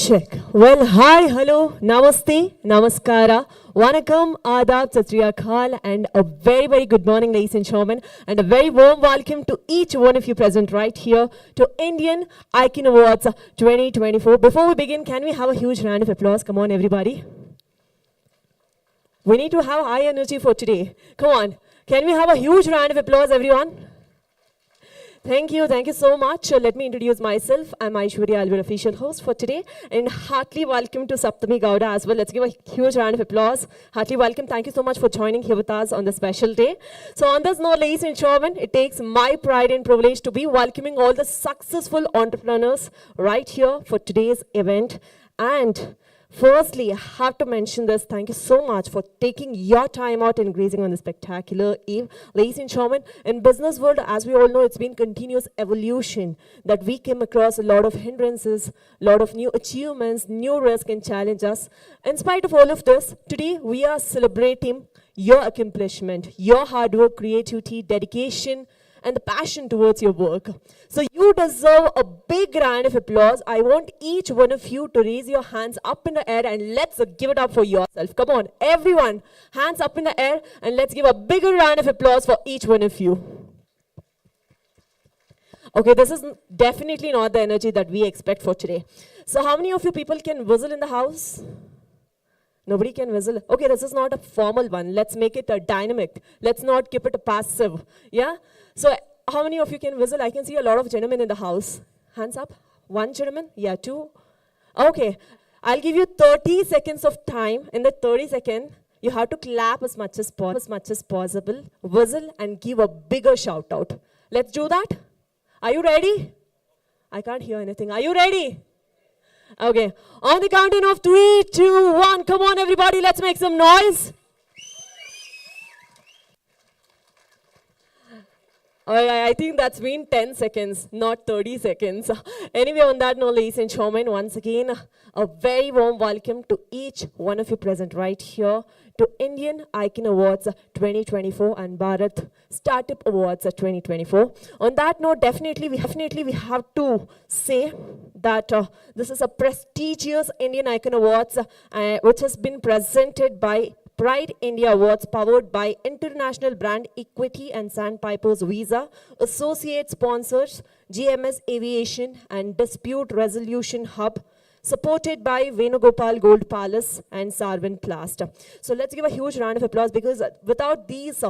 Check. Well, hi, hello, namaste, namaskara, vanakkam, adab, sat sri akal, and a very, very good morning, ladies and gentlemen, and a very warm welcome to each one of you present right here to Indian Icon Awards 2024. Before we begin, can we have a huge round of applause? Come on, everybody. We need to have high energy for today. Come on. Can we have a huge round of applause, everyone? Thank you so much. Let me introduce myself. I'm Aishwarya, I'll be the official host for today. And heartily welcome to Saptami Gowda as well. Let's give a huge round of applause. Heartily welcome. Thank you so much for joining here with us on this special day. So on this note, ladies and gentlemen, it takes my pride and privilege to be welcoming all the successful entrepreneurs right here for today's event. And firstly, I have to mention this. Thank you so much for taking your time out and gracing on this spectacular eve. Ladies and gentlemen, in business world, as we all know, it's been continuous evolution that we came across a lot of hindrances, a lot of new achievements, new risks and challenges. In spite of all of this, today we are celebrating your accomplishment, your hard work, creativity, dedication, and the passion towards your work. So you deserve a big round of applause. I want each one of you to raise your hands up in the air and let's give it up for yourself. Come on, everyone, hands up in the air and let's give a bigger round of applause for each one of you. Okay, this is definitely not the energy that we expect for today. So how many of you people can whistle in the house? Nobody can whistle. Okay, this is not a formal one. Let's make it a dynamic. Let's not keep it a passive. Yeah? So how many of you can whistle? I can see a lot of gentlemen in the house. Hands up. One gentleman? Yeah, two. Okay. I'll give you 30 seconds of time. In the 30 seconds, you have to clap as much as possible, whistle, and give a bigger shout out. Let's do that. Are you ready? I can't hear anything. Are you ready? Okay. On the countdown of 3, 2, 1. Come on, everybody. Let's make some noise. I think that's been 10 seconds, not 30 seconds. Anyway, on that note, ladies and gentlemen, once again, a very warm welcome to each one of you present right here to Indian Icon Awards 2024 and Bharat Startup Awards 2024. On that note, definitely we have to say that this is a prestigious Indian Icon Awards which has been presented by Pride India Awards, powered by International Brand Equity and Sandpipers Visa, associate sponsors GMS Aviation and Dispute Resolution Hub, supported by Venugopal Gold Palace and Sarvan Plast. So let's give a huge round of applause because without these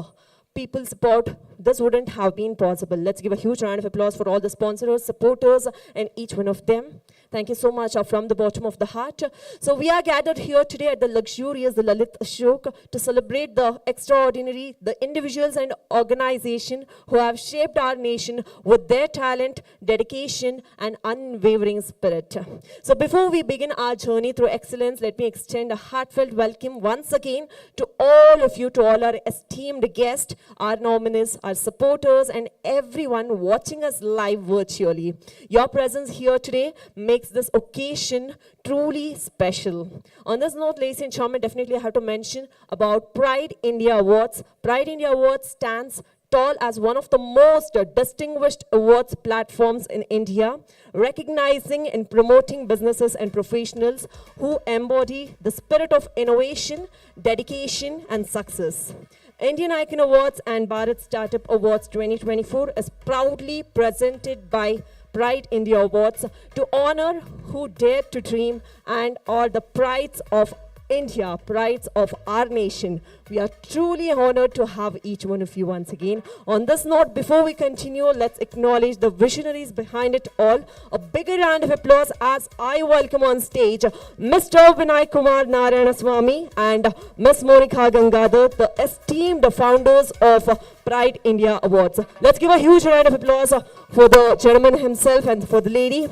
people's support, this wouldn't have been possible. Let's give a huge round of applause for all the sponsors, supporters, and each one of them. Thank you so much from the bottom of the heart. So we are gathered here today at the luxurious the Lalit Ashok to celebrate the extraordinary, the individuals and organizations who have shaped our nation with their talent, dedication, and unwavering spirit. So before we begin our journey through excellence, let me extend a heartfelt welcome once again to all of you, to all our esteemed guests, our nominees, our supporters, and everyone watching us live virtually. Your presence here today makes this occasion truly special. On this note, ladies and gentlemen, definitely I have to mention about Pride India Awards. Pride India Awards stands tall as one of the most distinguished awards platforms in India, recognizing and promoting businesses and professionals who embody the spirit of innovation, dedication, and success. Indian Icon Awards and Bharat Startup Awards 2024 is proudly presented by Pride India Awards to honor who dared to dream and are the prides of India, prides of our nation. We are truly honored to have each one of you once again. On this note, before we continue, let's acknowledge the visionaries behind it all. A bigger round of applause as I welcome on stage Mr. Vinay Kumar Narayanaswamy and Ms. Monica Gangadhar, the esteemed founders of Pride India Awards. Let's give a huge round of applause for the gentleman himself and for the lady.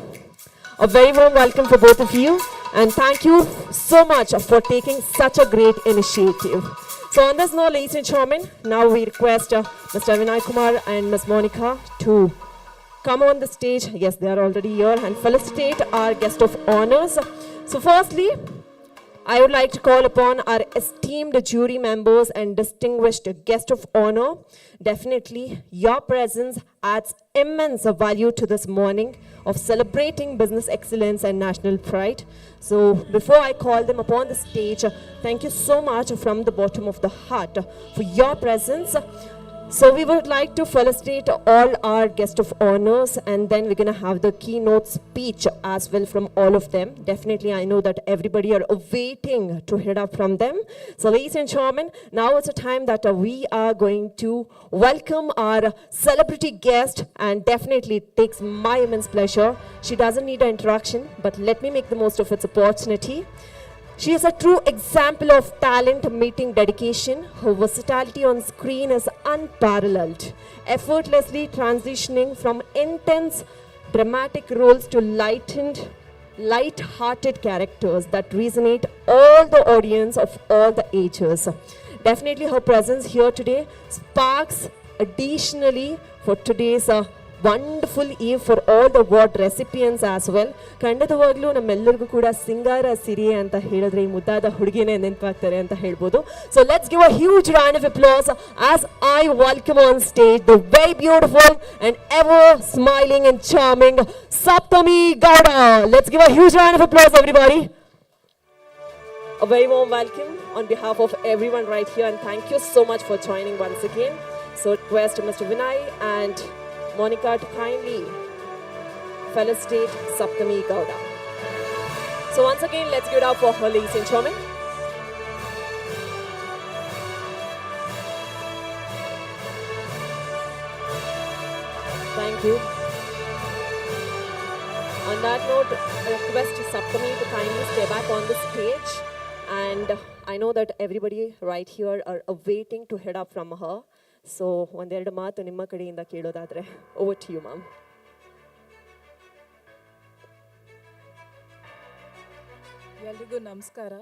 A very warm welcome for both of you, and thank you so much for taking such a great initiative. So on this note, ladies and gentlemen, now we request Mr. Vinay Kumar and Ms. Monica to come on the stage. Yes, they are already here, and felicitate our guest of honors. So firstly, I would like to call upon our esteemed jury members and distinguished guest of honor. Definitely, your presence adds immense value to this morning of celebrating business excellence and national pride. So before I call them upon the stage, thank you so much from the bottom of the heart for your presence. So we would like to felicitate all our guests of honors, and then we're going to have the keynote speech as well from all of them. Definitely, I know that everybody are waiting to hear up from them. So ladies and gentlemen, now it's a time that we are going to welcome our celebrity guest, and definitely it takes my immense pleasure. She doesn't need an introduction, but let me make the most of its opportunity. She is a true example of talent meeting dedication. Her versatility on screen is unparalleled, effortlessly transitioning from intense dramatic roles to light-hearted characters that resonate all the audience of all the ages. Definitely her presence here today sparks additionally for today's wonderful eve for all the award recipients as well. ಖಂಡಿತವಾಗ್ಲೂ ನಮ್ಮೆಲ್ಲರಿಗೂ ಕೂಡ ಸಿಂಗಾರ ಸಿರಿ ಅಂತ ಹೇಳಿದ್ರೆ ಈ ಮುದ್ದಾದ ಹುಡುಗಿನೇ ನೆನಪಾಗ್ತಾರೆ ಅಂತ ಹೇಳ್ಬೋದು. So let's give a huge round of applause as I welcome on stage the very beautiful and ever smiling and charming Saptami Gowda. Let's give a huge round of applause, everybody. A very warm welcome on behalf of everyone right here, and thank you so much for joining once again. So request Mr. Vinay and Monica to kindly felicitate Saptami Gowda. So once again, let's give it up for her, ladies and gentlemen. Thank you. On that note, I request Saptami to kindly stay back on the stage. And I know that everybody right here are awaiting to head up from her. So ಒಂದೆರಡು ಮಾತು ನಿಮ್ಮ ಕಡೆಯಿಂದ ಕೇಳೋದಾದ್ರೆ, over to you, ma'am. ಎಲ್ರಿಗೂ ನಮಸ್ಕಾರ.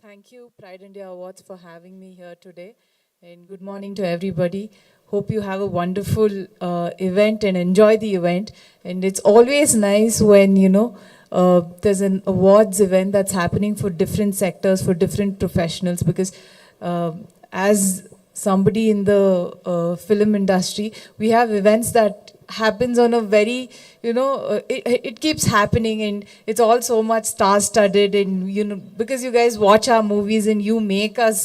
Thank you Pride India Awards for having me here today, and good morning to everybody. Hope you have a wonderful event and enjoy the event. And it's always nice when there's an awards event that's happening for different sectors, for different professionals, because as somebody in the film industry, we have events that happens on a very, it keeps happening, and it's all so much star-studded, and because you guys watch our movies and you make us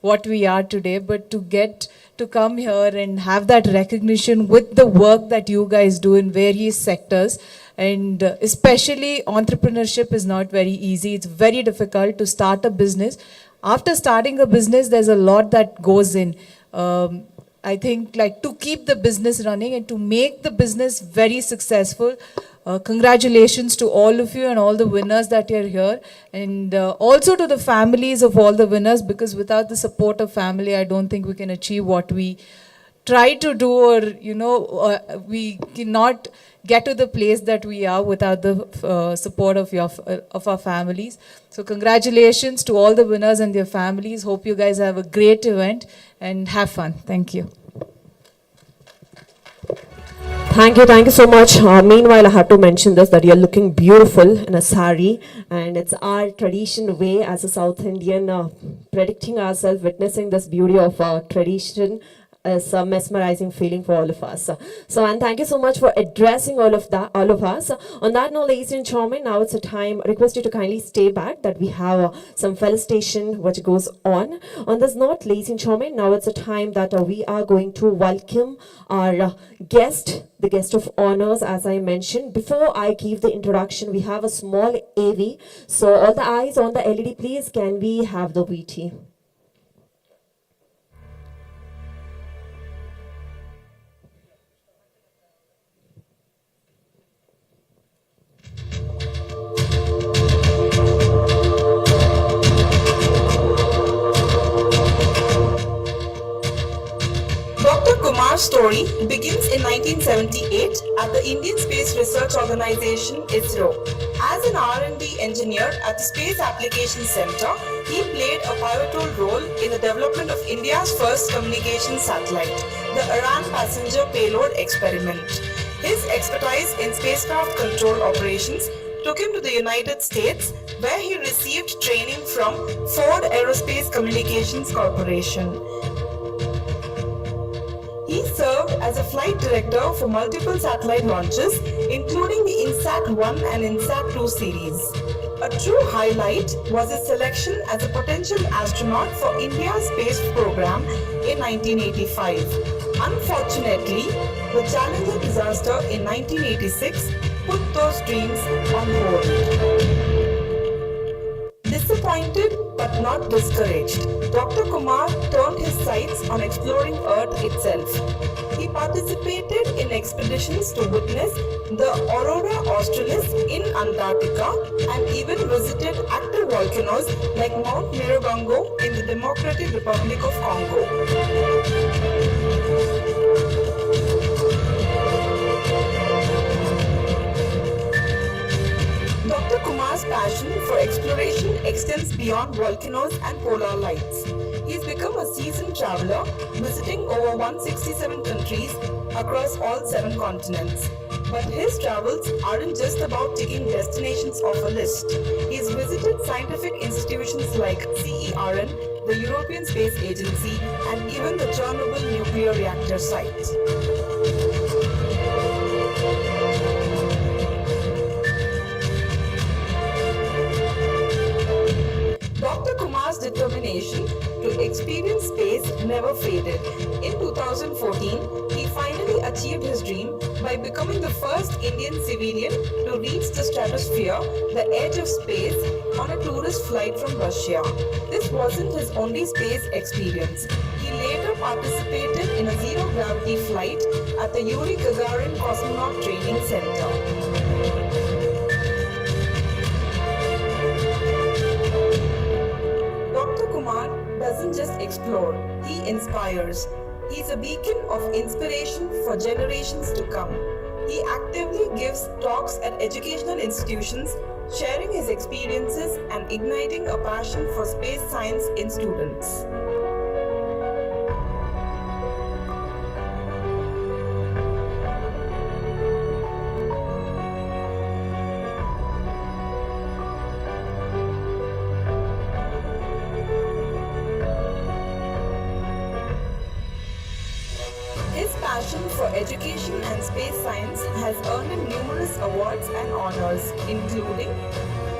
what we are today. But to get to come here and have that recognition with the work that you guys do in various sectors, and especially entrepreneurship is not very easy. It's very difficult to start a business. After starting a business, there's a lot that goes in. I think like to keep the business running and to make the business very successful. Congratulations to all of you and all the winners that are here, and also to the families of all the winners, because without the support of family, I don't think we can achieve what we try to do, or we cannot get to the place that we are without the support of our families. So congratulations to all the winners and their families. Hope you guys have a great event and have fun. Thank you. Thank you so much. Meanwhile, I have to mention this, that you're looking beautiful in a sari, and it's our tradition way as a South Indian, predicting ourselves, witnessing this beauty of tradition is a mesmerizing feeling for all of us. So, and thank you so much for addressing all of us. On that note, ladies and gentlemen, now it's a time, request you to kindly stay back, that we have some felicitation which goes on. On this note, ladies and gentlemen, now it's a time that we are going to welcome our guest, the guest of honors, as I mentioned. Before I give the introduction, we have a small AV. So all the eyes on the LED, please, can we have the VT? Kumar's story begins in 1978 at the Indian Space Research Organization ISRO. As an R&D engineer at the Space Applications Center, he played a pivotal role in the development of India's first communication satellite, the Aran Passenger Payload Experiment. His expertise in spacecraft control operations took him to the United States, where he received training from Ford Aerospace Communications Corporation. He served as a flight director for multiple satellite launches, including the INSAT-1 and INSAT-2 series. A true highlight was his selection as a potential astronaut for India's space program in 1985. Unfortunately, the Challenger disaster in 1986 put those dreams on hold. Disappointed but not discouraged, Dr. Kumar turned his sights on exploring Earth itself. He participated in expeditions to witness the Aurora Australis in Antarctica and even visited active volcanoes like Mount Miragongo in the Democratic Republic of Congo. Dr. Kumar's passion for exploration extends beyond volcanoes and polar lights. He's become a seasoned traveler, visiting over 167 countries across all 7 continents. But his travels aren't just about ticking destinations off a list. He's visited scientific institutions like CERN, the European Space Agency, and even the Chernobyl nuclear reactor site. Dr. Kumar's determination to experience space never faded. In 2014, he finally achieved his dream by becoming the first Indian civilian to reach the stratosphere, the edge of space, on a tourist flight from Russia. This wasn't his only space experience. He later participated in a zero-gravity flight at the Yuri Gagarin Cosmonaut Training Center. Dr. Kumar doesn't just explore, he inspires. He's a beacon of inspiration for generations to come. He actively gives talks at educational institutions, sharing his experiences and igniting a passion for space science in students. His passion for education and space science has earned him numerous awards and honors, including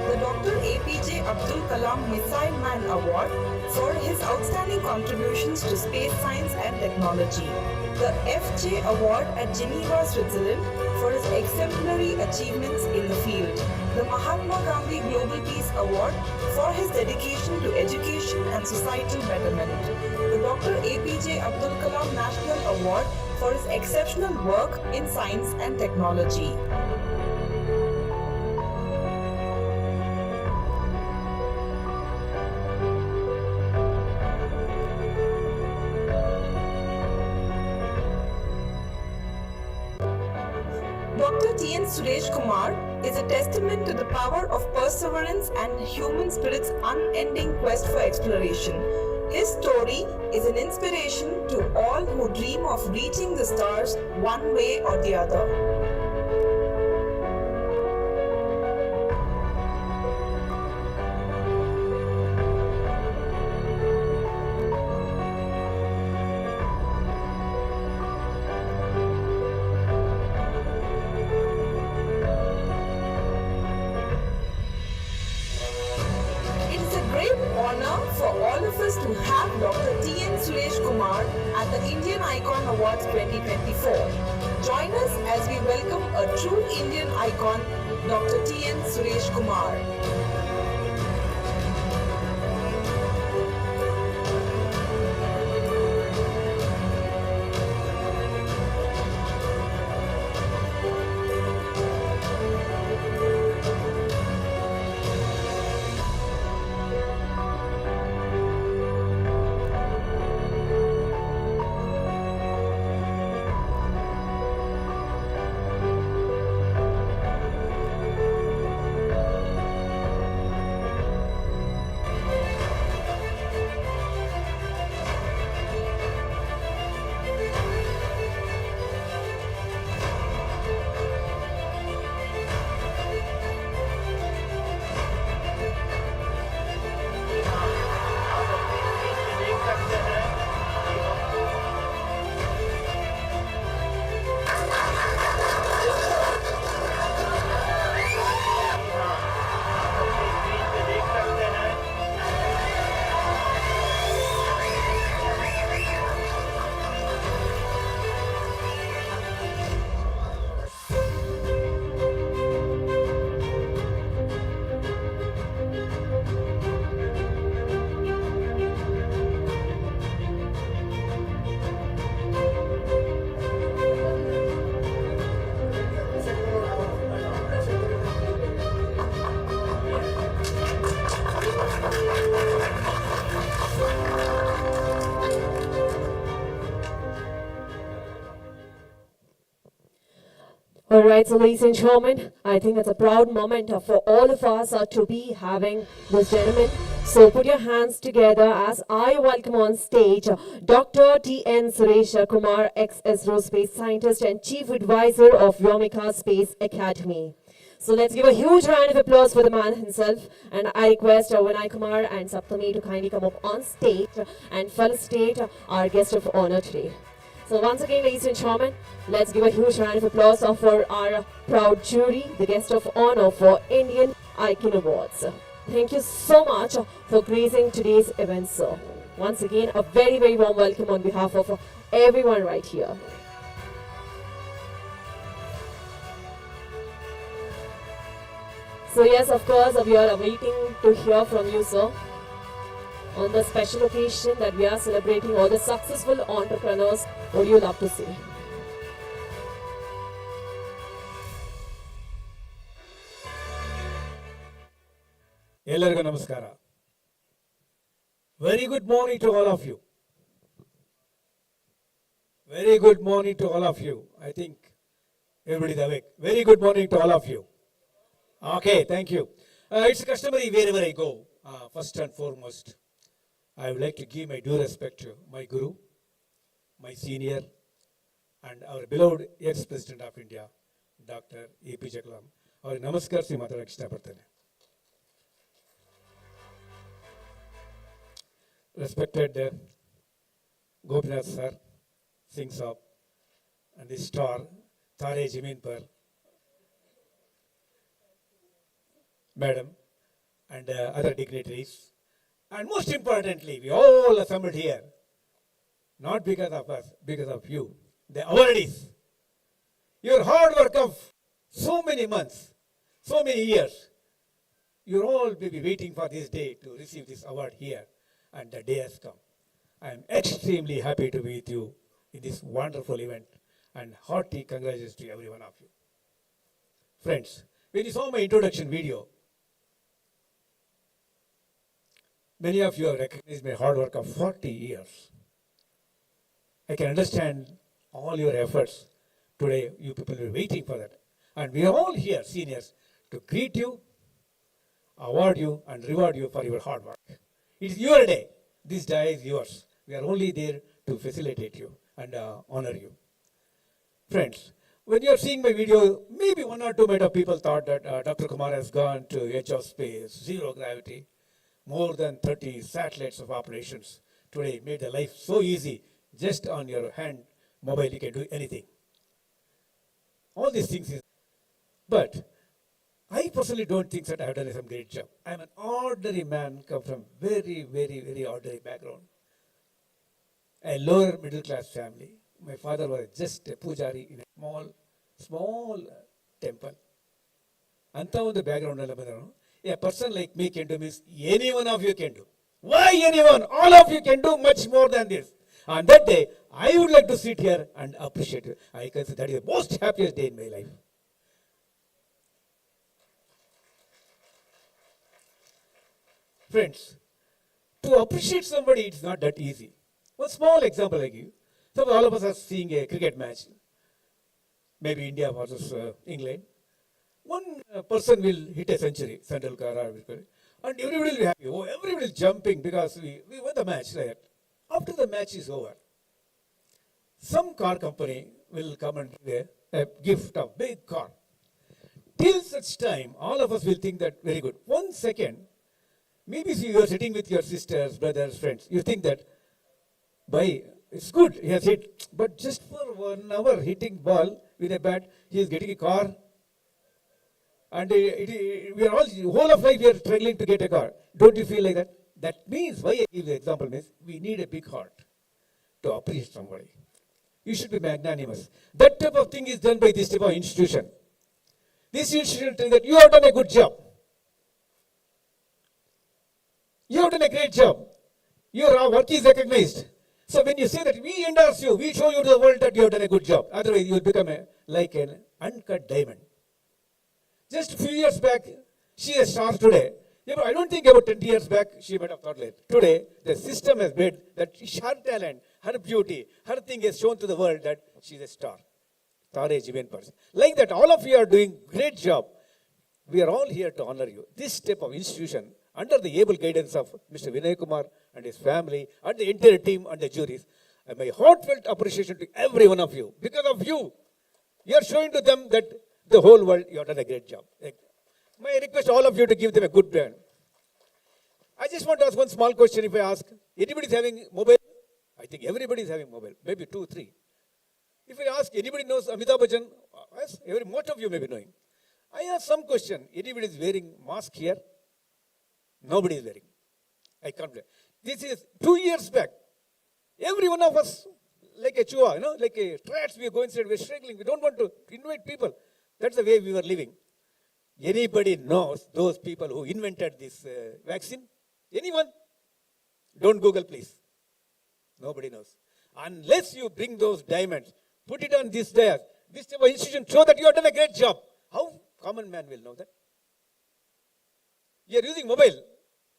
the Dr. APJ Abdul Kalam Missile Man Award for his outstanding contributions to space science and technology, the FJ Award at Geneva, Switzerland for his exemplary achievements in the field, the Mahatma Gandhi Global Peace Award for his dedication to education and societal betterment, the Dr. APJ Abdul Kalam National Award for his exceptional work in science and technology. Dr. T.N. Suresh Kumar is a testament to the power of perseverance and human spirit's unending quest for exploration. His story is an inspiration to all who dream of reaching the stars one way or the other. Honor for all of us to have Dr. T.N. Suresh Kumar at the Indian Icon Awards 2024. Join us as we welcome a true Indian icon, Dr. T.N. Suresh Kumar. All right, so ladies and gentlemen, I think it's a proud moment for all of us to be having this gentleman. So put your hands together as I welcome on stage Dr. T.N. Suresh Kumar, ex-ISRO space scientist and chief advisor of Vyomika Space Academy. So let's give a huge round of applause for the man himself. And I request Vinay Kumar and Saptami to kindly come up on stage and felicitate our guest of honor today. So once again, ladies and gentlemen, let's give a huge round of applause for our proud jury, the guest of honor for Indian Icon Awards. Thank you so much for gracing today's event, sir. Once again, a very, very warm welcome on behalf of everyone right here. So yes, of course, we are waiting to hear from you, sir, on the special occasion that we are celebrating all the successful entrepreneurs. What do you love to say? ಎಲ್ಲರಿಗೂ ನಮಸ್ಕಾರ. Very good morning to all of you. Very good morning to all of you. I think everybody is awake. Very good morning to all of you. Okay, thank you. It's customary wherever I go. First and foremost, I would like to give my due respect to my guru, my senior, and our beloved ex-president of India, Dr. APJ Kalam. ಅವ್ರಿಗೆ ನಮಸ್ಕರಿಸಿ ಮಾತಾಡೋಕ್ಕೆ ಇಷ್ಟಪಡ್ತೇನೆ. Respected Gopinath sir, Singh Saab, and the star Tare Jamin Par, madam, and other dignitaries. And most importantly, we all assembled here, not because of us, because of you, the awardees. Your hard work of so many months, so many years, you're all will be waiting for this day to receive this award here, and the day has come. I am extremely happy to be with you in this wonderful event, and hearty congratulations to every one of you. Friends, when you saw my introduction video, many of you have recognized my hard work of 40 years. I can understand all your efforts. Today, you people are waiting for that. And we are all here, seniors, to greet you, award you, and reward you for your hard work. It is your day. This day is yours. We are only there to facilitate you and honor you. Friends, when you are seeing my video, maybe one or two of people thought that Dr. Kumar has gone to edge of space, zero gravity, more than 30 satellites of operations. Today made the life so easy. Just on your hand, mobile, you can do anything. All these things is, but I personally don't think that I have done some great job. I am an ordinary man, come from very, very, very ordinary background. A lower middle class family. My father was just a pujari in a small temple. Anta ಒಂದು background alla ಬಂದವನು. A person like me can do means any one of you can do. Why anyone? All of you can do much more than this. On that day, I would like to sit here and appreciate you. I consider that is the most happiest day in my life. Friends, to appreciate somebody, it's not that easy. One small example I give. Suppose all of us are seeing a cricket match, maybe India versus England. One person will hit a century, Sandalkar, and everybody will be happy. Oh, everybody is jumping because we won the match, right? After the match is over, some car company will come and give a gift of big car. Till such time, all of us will think that very good. 1 second, maybe you are sitting with your sisters, brothers, friends. You think that, it's good, he has hit. But just for 1 hour hitting ball with a bat, he is getting a car. And we are all, whole of life we are struggling to get a car. Don't you feel like that? That means, why I give the example means, we need a big heart to appreciate somebody. You should be magnanimous. That type of thing is done by this type of institution. This institution tells that you have done a good job. You have done a great job. Your work is recognized. So when you say that we endorse you, we show you to the world that you have done a good job. Otherwise, you will become like an uncut diamond. Just a few years back, she is a star today. Yeah, but I don't think about 20 years back, she might have thought like today, the system has made that her talent, her beauty, her thing is shown to the world that she is a star. Tare Jiven person. Like that, all of you are doing great job. We are all here to honor you. This type of institution, under the able guidance of Mr. Vinay Kumar and his family, and the entire team and the juries, my heartfelt appreciation to every one of you. Because of you, you are showing to them that the whole world, you have done a great job. My request all of you to give them a good hand. I just want to ask one small question. If I ask, anybody is having mobile? I think everybody is having mobile, maybe 2, 3. If I ask, anybody knows Amitabh Bachchan? Yes, most of you may be knowing. I ask some question. Anybody is wearing mask here? Nobody is wearing. I can't believe. This is 2 years back. Every one of us, like a chua, like a trats, we are going inside, we're struggling. We don't want to invite people. That's the way we were living. Anybody knows those people who invented this vaccine? Anyone? Don't Google, please. Nobody knows. Unless you bring those diamonds, put it on this there, this type of institution, show that you have done a great job. How common man will know that? You are using mobile.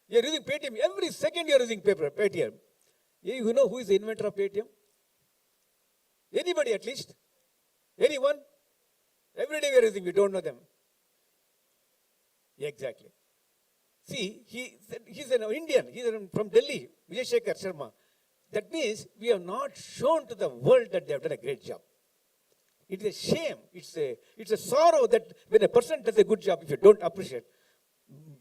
You are using Paytm. Every second you are using Paytm. You know who is the inventor of Paytm? Anybody at least? Anyone? Every day we are using, we don't know them. Exactly. See, he's an Indian. He's from Delhi, Vijay Shekhar Sharma. That means we have not shown to the world that they have done a great job. It is a shame. It's a sorrow that when a person does a good job, if you don't appreciate,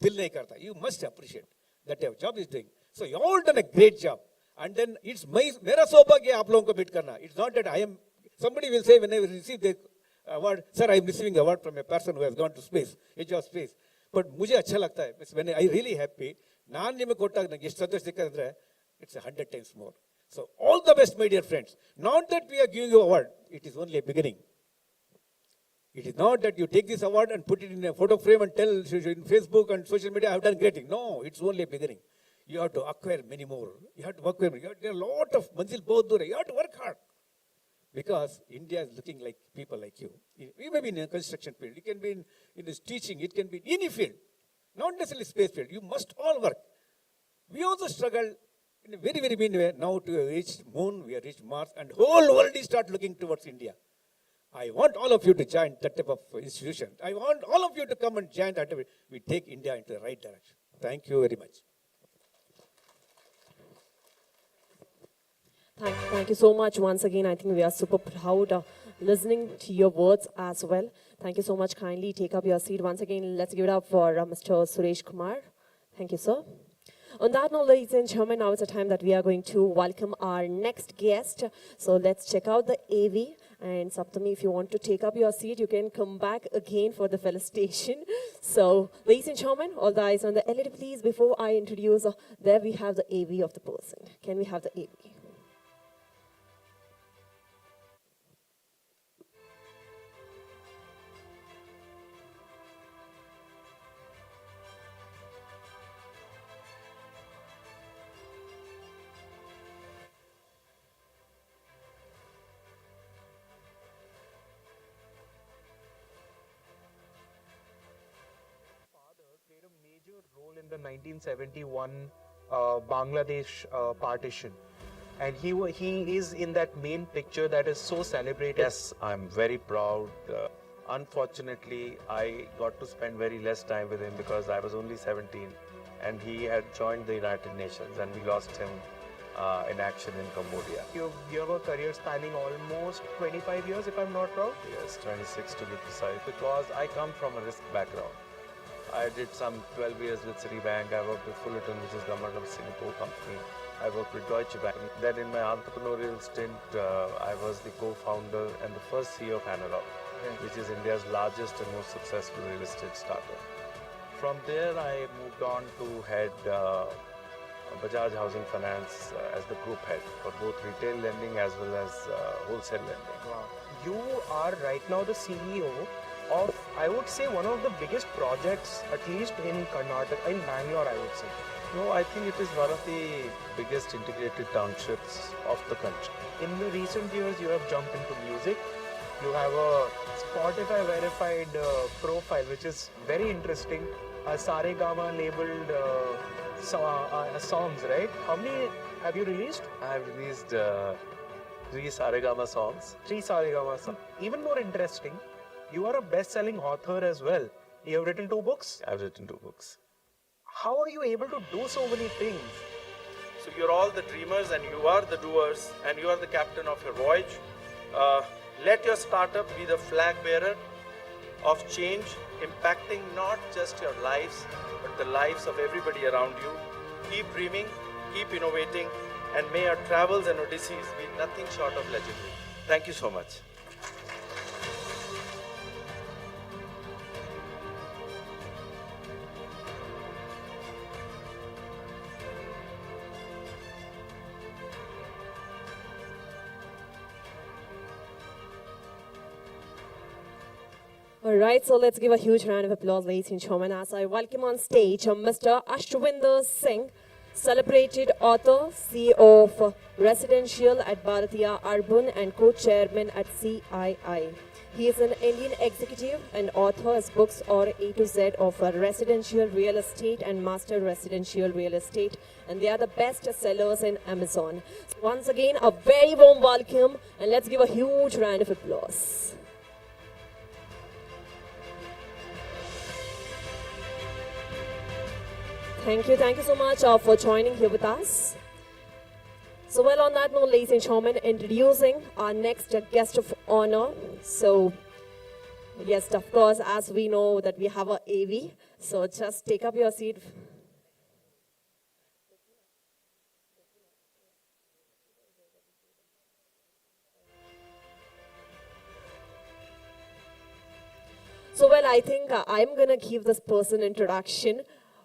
dil nahi karta. You must appreciate that your job is doing. So you all done a great job. And then it's mera saubhagya aap logon ko meet karna. It's not that I am, somebody will say when I receive the award, sir, I am receiving award from a person who has gone to space, edge of space. But मुझे अच्छा लगता है. When I really happy, नान निमे कोटा ಎಷ್ಟು ಸಂತೋಷ ಸಿಕ್ಕಂದ್ರೆ it's 100 times more. So all the best, my dear friends. Not that we are giving you award. It is only a beginning. It is not that you take this award and put it in a photo frame and tell in Facebook and social media, I have done great thing. No, it's only a beginning. You have to acquire many more. You have to work with me. There are a lot of manzil bahut dur hai. You have to work hard. Because India is looking like people like you. You may be in a construction field. You can be in this teaching. It can be in any field. Not necessarily space field. You must all work. We also struggle in a very, very mean way. Now to have reached moon, we have reached Mars, and whole world is start looking towards India. I want all of you to join that type of institution. I want all of you to come and join that. We take India into the right direction. Thank you very much. Thank you so much once again. I think we are super proud listening to your words as well. Thank you so much. Kindly take up your seat once again. Let's give it up for Mr. Suresh Kumar. Thank you, sir. On that note, ladies and gentlemen, now it's the time that we are going to welcome our next guest. So let's check out the AV. And Saptami, if you want to take up your seat, you can come back again for the felicitation. So, ladies and gentlemen, all the eyes on the LED, please. Before I introduce, there we have the AV of the person. Can we have the AV? Role in the 1971 Bangladesh partition, and he is in that main picture that is so celebrated. Yes, I'm very proud. Unfortunately, I got to spend very less time with him because I was only 17, and he had joined the United Nations, and we lost him in action in Cambodia. You have a career spanning almost 25 years, if I'm not wrong. Yes, 26 to be precise, because I come from a risk background. I did some 12 years with Citibank. I worked with Fullerton, which is government of Singapore company. I worked with Deutsche Bank. Then in my entrepreneurial stint, I was the co-founder and the first CEO of Analog, which is India's largest and most successful real estate startup. From there, I moved on to head Bajaj Housing Finance as the group head for both retail lending as well as wholesale lending. Wow. You are right now the CEO of, I would say, one of the biggest projects, at least in Karnataka, in Bangalore, I would say. No, I think it is one of the biggest integrated townships of the country. In the recent years, you have jumped into music. You have a Spotify verified profile, which is very interesting. Saregama labeled songs, right? How many have you released? I have released 3 Saregama songs. 3 Saregama songs. Even more interesting, you are a best-selling author as well. You have written 2 books. I've written 2 books. How are you able to do so many things? So you're all the dreamers and you are the doers and you are the captain of your voyage. Let your startup be the flag bearer of change, impacting not just your lives, but the lives of everybody around you. Keep dreaming, keep innovating, and may our travels and odysseys be nothing short of legendary. Thank you so much. All right, so let's give a huge round of applause, ladies and gentlemen, as I welcome on stage Mr. Ashwinder Singh, celebrated author, CEO of Residential at Bharatiya Urban and co-chairman at CII. He is an Indian executive and author. His books are A to Z of residential real estate and master residential real estate, and they are the best sellers in Amazon. So once again, a very warm welcome, and let's give a huge round of applause. Thank you so much for joining here with us. So well, on that note, ladies and gentlemen, introducing our next guest of honor. So yes, of course, as we know that we have a AV, so just take up your seat. So well, I think I'm gonna give this person introduction.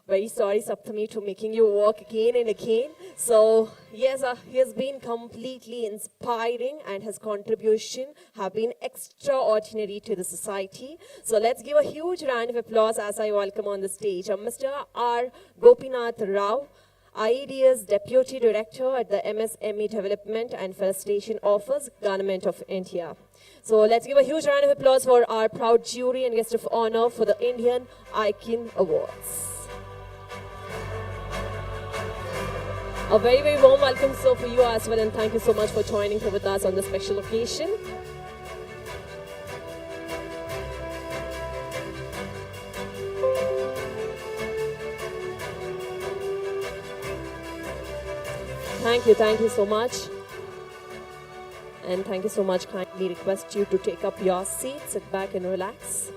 Very sorry, Saptami, to making you work again and again. So yes, he has been completely inspiring and his contribution have been extraordinary to the society. So let's give a huge round of applause as I welcome on the stage Mr. R. Gopinath Rao, IED's Deputy Director at the MSME Development and Facilitation Office, Government of India. So let's give a huge round of applause for our proud jury and guest of honor for the Indian Icon Awards. A very, very warm welcome, sir, for you as well, and thank you so much for joining here with us on this special occasion. Thank you so much. And thank you so much. Kindly request you to take up your seat, sit back and relax.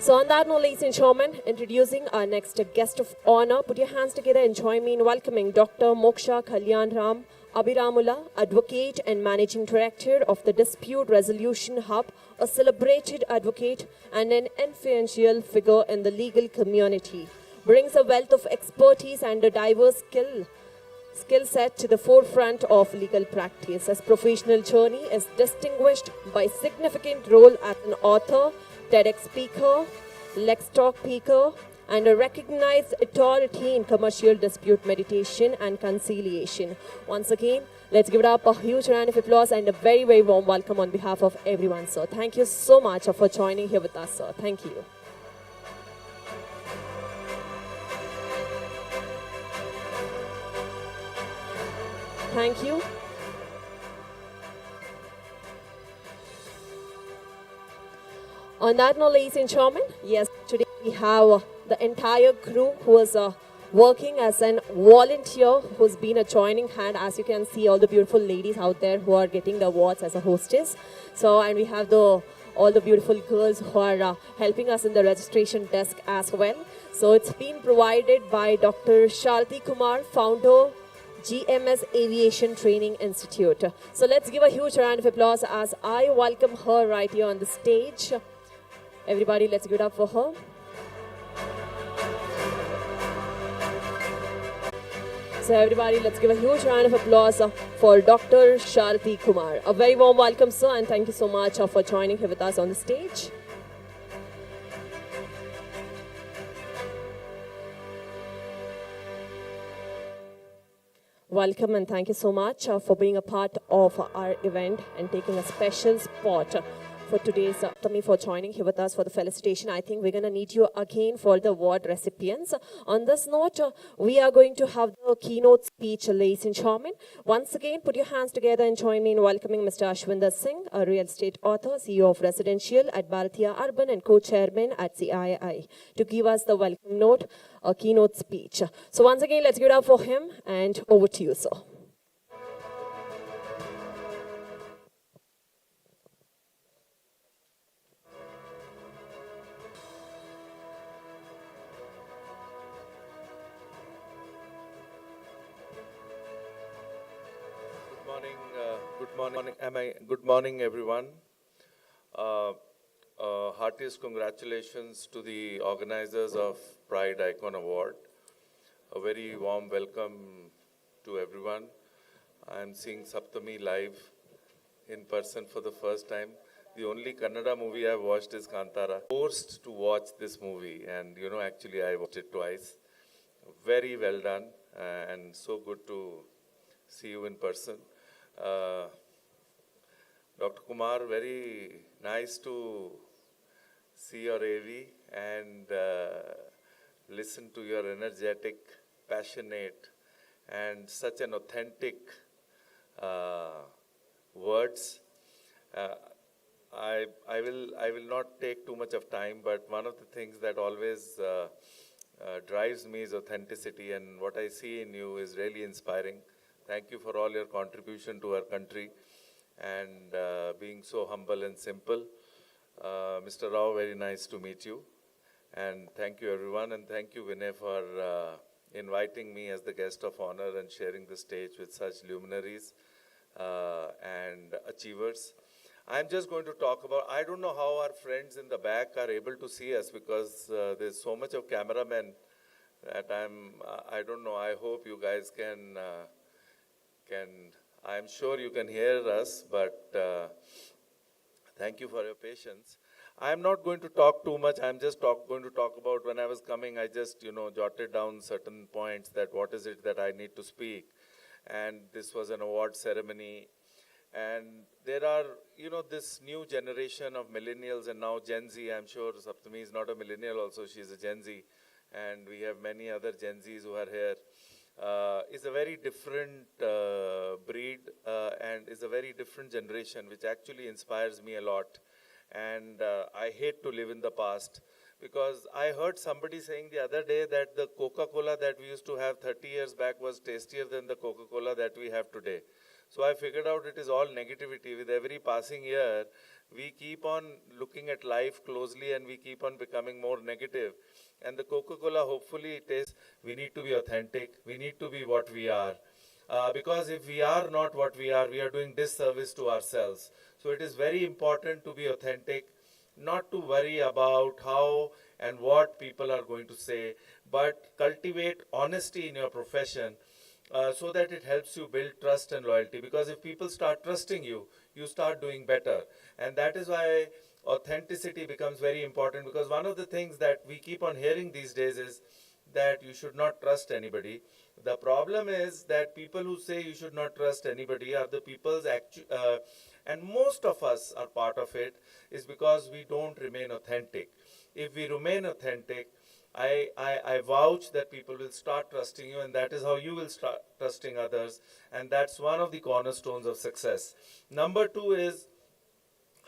So on that note, ladies and gentlemen, introducing our next guest of honor. Put your hands together and join me in welcoming Dr. Moksha Kalyan Ram Abhiramula, Advocate and Managing Director of the Dispute Resolution Hub, a celebrated advocate and an influential figure in the legal community. Brings a wealth of expertise and a diverse skill set to the forefront of legal practice. His professional journey is distinguished by significant role as an author, TEDx speaker, Lex Talk speaker, and a recognized authority in commercial dispute mediation and conciliation. Once again, let's give it up a huge round of applause and a very, very warm welcome on behalf of everyone, sir. Thank you so much for joining here with us, sir. Thank you. Thank you. On that note, ladies and gentlemen, yes, today we have the entire crew who is working as an volunteer, who's been a joining hand. As you can see, all the beautiful ladies out there who are getting the awards as a hostess. So, and we have all the beautiful girls who are helping us in the registration desk as well. So it's been provided by Dr. Sharthi Kumar, founder, GMS Aviation Training Institute. So let's give a huge round of applause as I welcome her right here on the stage. Everybody, let's give it up for her. So everybody, let's give a huge round of applause for Dr. Sharthi Kumar. A very warm welcome, sir, and thank you so much for joining here with us on the stage. Welcome and thank you so much for being a part of our event and taking a special spot for today's Tommy for joining here with us for the felicitation. I think we're going to need you again for the award recipients. On this note, we are going to have the keynote speech, ladies and gentlemen. Once again, put your hands together and join me in welcoming Mr. Ashwinder Singh, a real estate author, CEO of Residential at Bharatiya Urban and co-chairman at CII, to give us the welcome note, a keynote speech. So once again, let's give it up for him, and over to you, sir. Good morning, everyone. Heartiest congratulations to the organizers of Pride Icon Award. A very warm welcome to everyone. I'm seeing Saptami live in person for the first time. The only Kannada movie I've watched is Kantara. Forced to watch this movie, and actually I watched it twice. Very well done, and so good to see you in person. Dr. Kumar, very nice to see your AV and listen to your energetic, passionate, and such an authentic words. I will not take too much of time, but one of the things that always drives me is authenticity, and what I see in you is really inspiring. Thank you for all your contribution to our country and being so humble and simple. Mr. Rao, very nice to meet you. And thank you, everyone. And thank you, Vinay, for inviting me as the guest of honor and sharing the stage with such luminaries and achievers. I'm just going to talk about, I don't know how our friends in the back are able to see us, because there's so much of cameramen that I don't know. I hope you guys can I'm sure you can hear us, but thank you for your patience. I'm not going to talk too much. I'm just going to talk about, when I was coming, I just, jotted down certain points that what is it that I need to speak. And this was an award ceremony. And there are, this new generation of millennials and now Gen Z. I'm sure Saptami is not a millennial also, she's a Gen Z. And we have many other Gen Zs who are here. Is a very different breed and is a very different generation, which actually inspires me a lot. And I hate to live in the past, because I heard somebody saying the other day that the Coca-Cola that we used to have 30 years back was tastier than the Coca-Cola that we have today. So I figured out it is all negativity. With every passing year, we keep on looking at life closely and we keep on becoming more negative. And the Coca-Cola, hopefully it is, we need to be authentic. We need to be what we are. Because if we are not what we are doing disservice to ourselves. So it is very important to be authentic, not to worry about how and what people are going to say, but cultivate honesty in your profession. So that it helps you build trust and loyalty. Because if people start trusting you, you start doing better. And that is why authenticity becomes very important, because one of the things that we keep on hearing these days is that you should not trust anybody. The problem is that people who say you should not trust anybody are the people's and most of us are part of it, is because we don't remain authentic. If we remain authentic, I vouch that people will start trusting you, and that is how you will start trusting others. And that's one of the cornerstones of success. Number two is,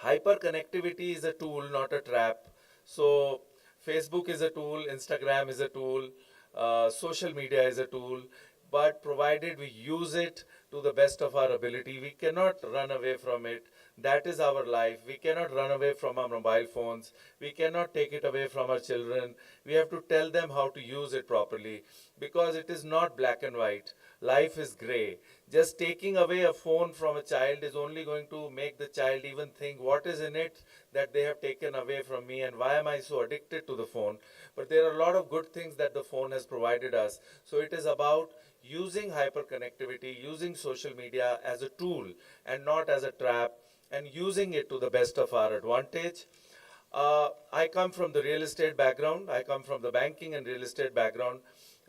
hyperconnectivity is a tool, not a trap. So Facebook is a tool, Instagram is a tool, social media is a tool, but provided we use it to the best of our ability, we cannot run away from it. That is our life. We cannot run away from our mobile phones. We cannot take it away from our children. We have to tell them how to use it properly, because it is not black and white. Life is gray. Just taking away a phone from a child is only going to make the child even think, what is in it that they have taken away from me, and why am I so addicted to the phone? But there are a lot of good things that the phone has provided us. So it is about using hyperconnectivity, using social media as a tool and not as a trap, and using it to the best of our advantage. I come from the real estate background. I come from the banking and real estate background.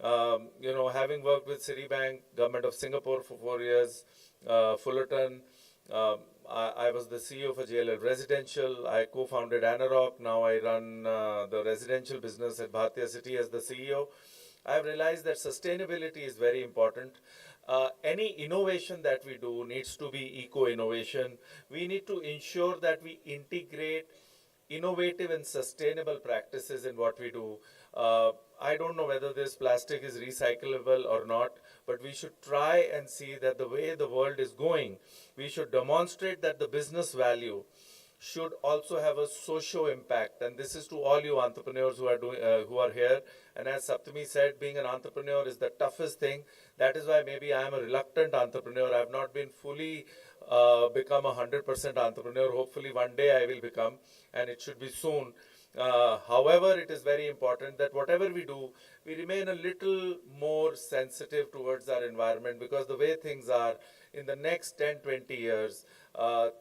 Having worked with Citibank, Government of Singapore for 4 years, Fullerton, I was the CEO for JLL Residential. I co-founded Anarock. Now I run the residential business at Bhartiya City as the CEO. I've realized that sustainability is very important. Any innovation that we do needs to be eco-innovation. We need to ensure that we integrate innovative and sustainable practices in what we do. I don't know whether this plastic is recyclable or not, but we should try and see that the way the world is going, we should demonstrate that the business value should also have a socio impact. And this is to all you entrepreneurs who are here. And as Saptami said, being an entrepreneur is the toughest thing. That is why maybe I am a reluctant entrepreneur. I have not been fully become a 100% entrepreneur. Hopefully one day I will become, and it should be soon. However, it is very important that whatever we do, we remain a little more sensitive towards our environment, because the way things are, in the next 10, 20 years,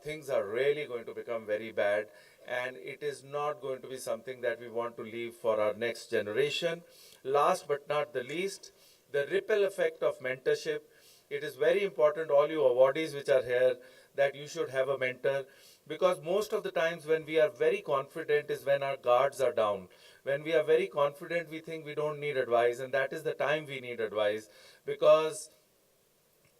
things are really going to become very bad, and it is not going to be something that we want to leave for our next generation. Last but not the least, the ripple effect of mentorship. It is very important, all you awardees which are here, that you should have a mentor, because most of the times when we are very confident is when our guards are down. When we are very confident, we think we don't need advice, and that is the time we need advice, because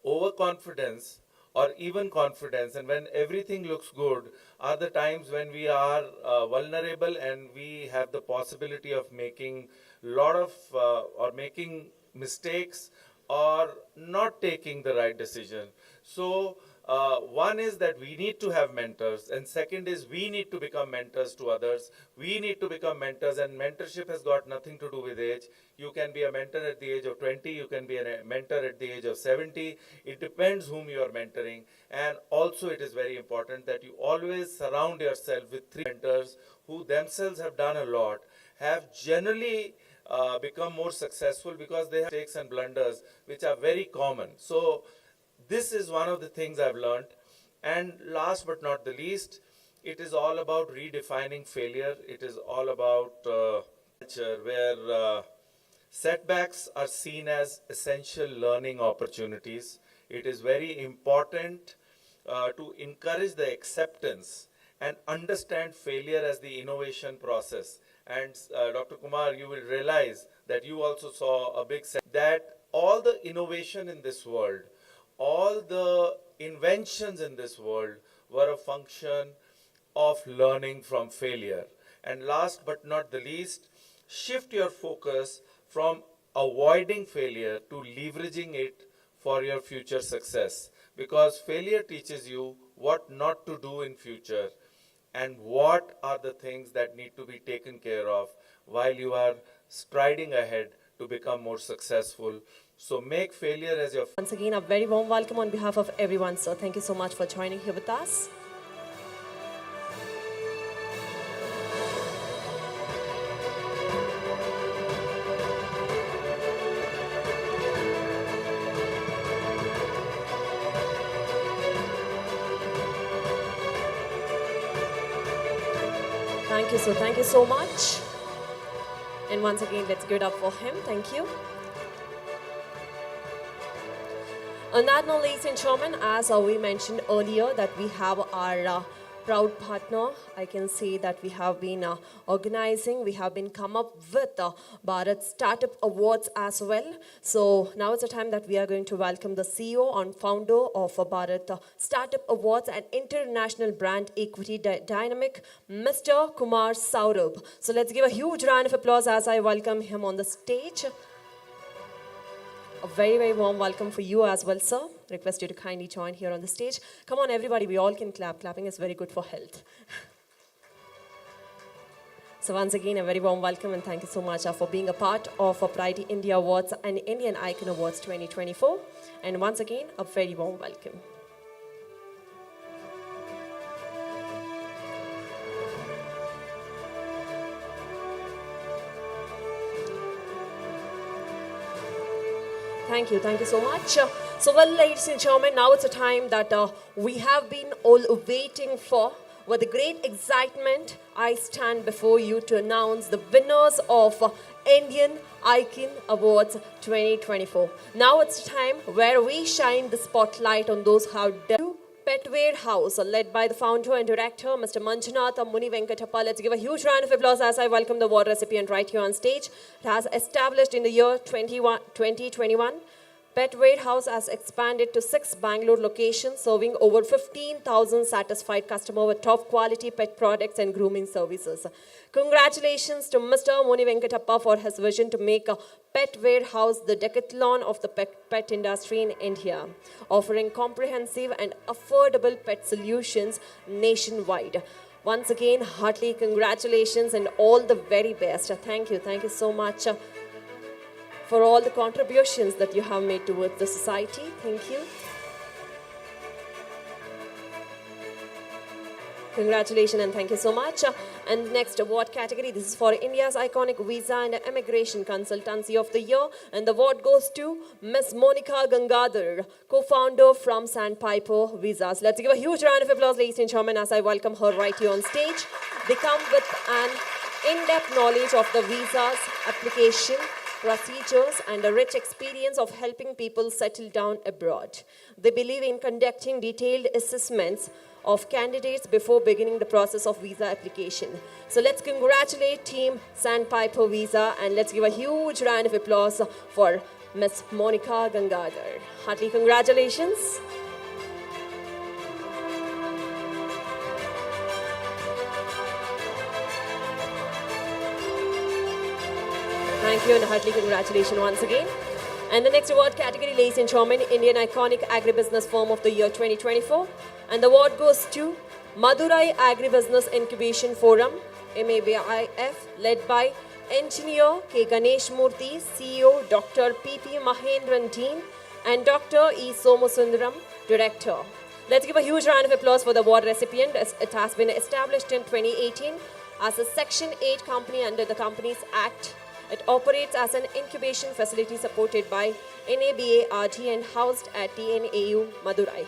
overconfidence or even confidence, and when everything looks good, are the times when we are vulnerable and we have the possibility of making lot of or making mistakes or not taking the right decision. So one is that we need to have mentors, and second is we need to become mentors to others. We need to become mentors, and mentorship has got nothing to do with age. You can be a mentor at the age of 20, you can be a mentor at the age of 70. It depends whom you are mentoring. And also it is very important that you always surround yourself with 3 mentors who themselves have done a lot, have generally become more successful because they have mistakes and blunders which are very common. So this is one of the things I've learned. And last but not the least, it is all about redefining failure. It is all about culture where setbacks are seen as essential learning opportunities. It is very important to encourage the acceptance and understand failure as the innovation process. And Dr. Kumar, you will realize that you also saw a big that all the innovation in this world, all the inventions in this world were a function of learning from failure. And last but not the least, shift your focus from avoiding failure to leveraging it for your future success, because failure teaches you what not to do in future and what are the things that need to be taken care of while you are striding ahead to become more successful. So make failure as your Once again, a very warm welcome on behalf of everyone, sir. Thank you so much for joining here with us. Thank you, sir. Thank you so much. And once again, let's give it up for him. Thank you. On that note, ladies and gentlemen, as we mentioned earlier, that we have our proud partner. I can say that we have been organizing, we have been come up with Bharat Startup Awards as well. So now it's the time that we are going to welcome the CEO and founder of Bharat Startup Awards and International Brand Equity Dynamic, Mr. Kumar Saurabh. So let's give a huge round of applause as I welcome him on the stage. A very, very warm welcome for you as well, sir. Request you to kindly join here on the stage. Come on, everybody, we all can clap. Clapping is very good for health. So once again, a very warm welcome and thank you so much for being a part of Pride India Awards and Indian Icon Awards 2024. And once again, a very warm welcome. Thank you so much. So well, ladies and gentlemen, now it's a time that we have been all waiting for. With great excitement, I stand before you to announce the winners of Indian Icon Awards 2024. Now it's time where we shine the spotlight on those who have dared to Pet Warehouse, led by the founder and director, Mr. Manjunath Muni Venkatappa. Let's give a huge round of applause as I welcome the award recipient right here on stage. It has established in the year 2021. Pet Warehouse has expanded to 6 Bangalore locations, serving over 15,000 satisfied customers with top quality pet products and grooming services. Congratulations to Mr. Muni Venkatappa for his vision to make a Pet Warehouse the decathlon of the pet industry in India, offering comprehensive and affordable pet solutions nationwide. Once again, heartily congratulations and all the very best. Thank you so much for all the contributions that you have made towards the society. Thank you. Congratulations and thank you so much. And next award category, this is for India's iconic visa and immigration consultancy of the year. And the award goes to Ms. Monica Gangadhar, co-founder from Sandpiper Visas. Let's give a huge round of applause, ladies and gentlemen, as I welcome her right here on stage. They come with an in-depth knowledge of the visas, application, procedures, and a rich experience of helping people settle down abroad. They believe in conducting detailed assessments of candidates before beginning the process of visa application. So let's congratulate Team Sandpiper Visa and let's give a huge round of applause for Ms. Monica Gangadhar. Heartily congratulations. Thank you and heartily congratulations once again. And the next award category, ladies and gentlemen, Indian Iconic Agribusiness Firm of the Year 2024. And the award goes to Madurai Agribusiness Incubation Forum, MABIF, led by Engineer K. Ganesh Murthy, CEO Dr. P.P. Mahendran Dean, and Dr. E. Somasundaram, Director. Let's give a huge round of applause for the award recipient. It has been established in 2018 as a Section 8 company under the Companies Act. It operates as an incubation facility supported by NABARD and housed at TNAU Madurai.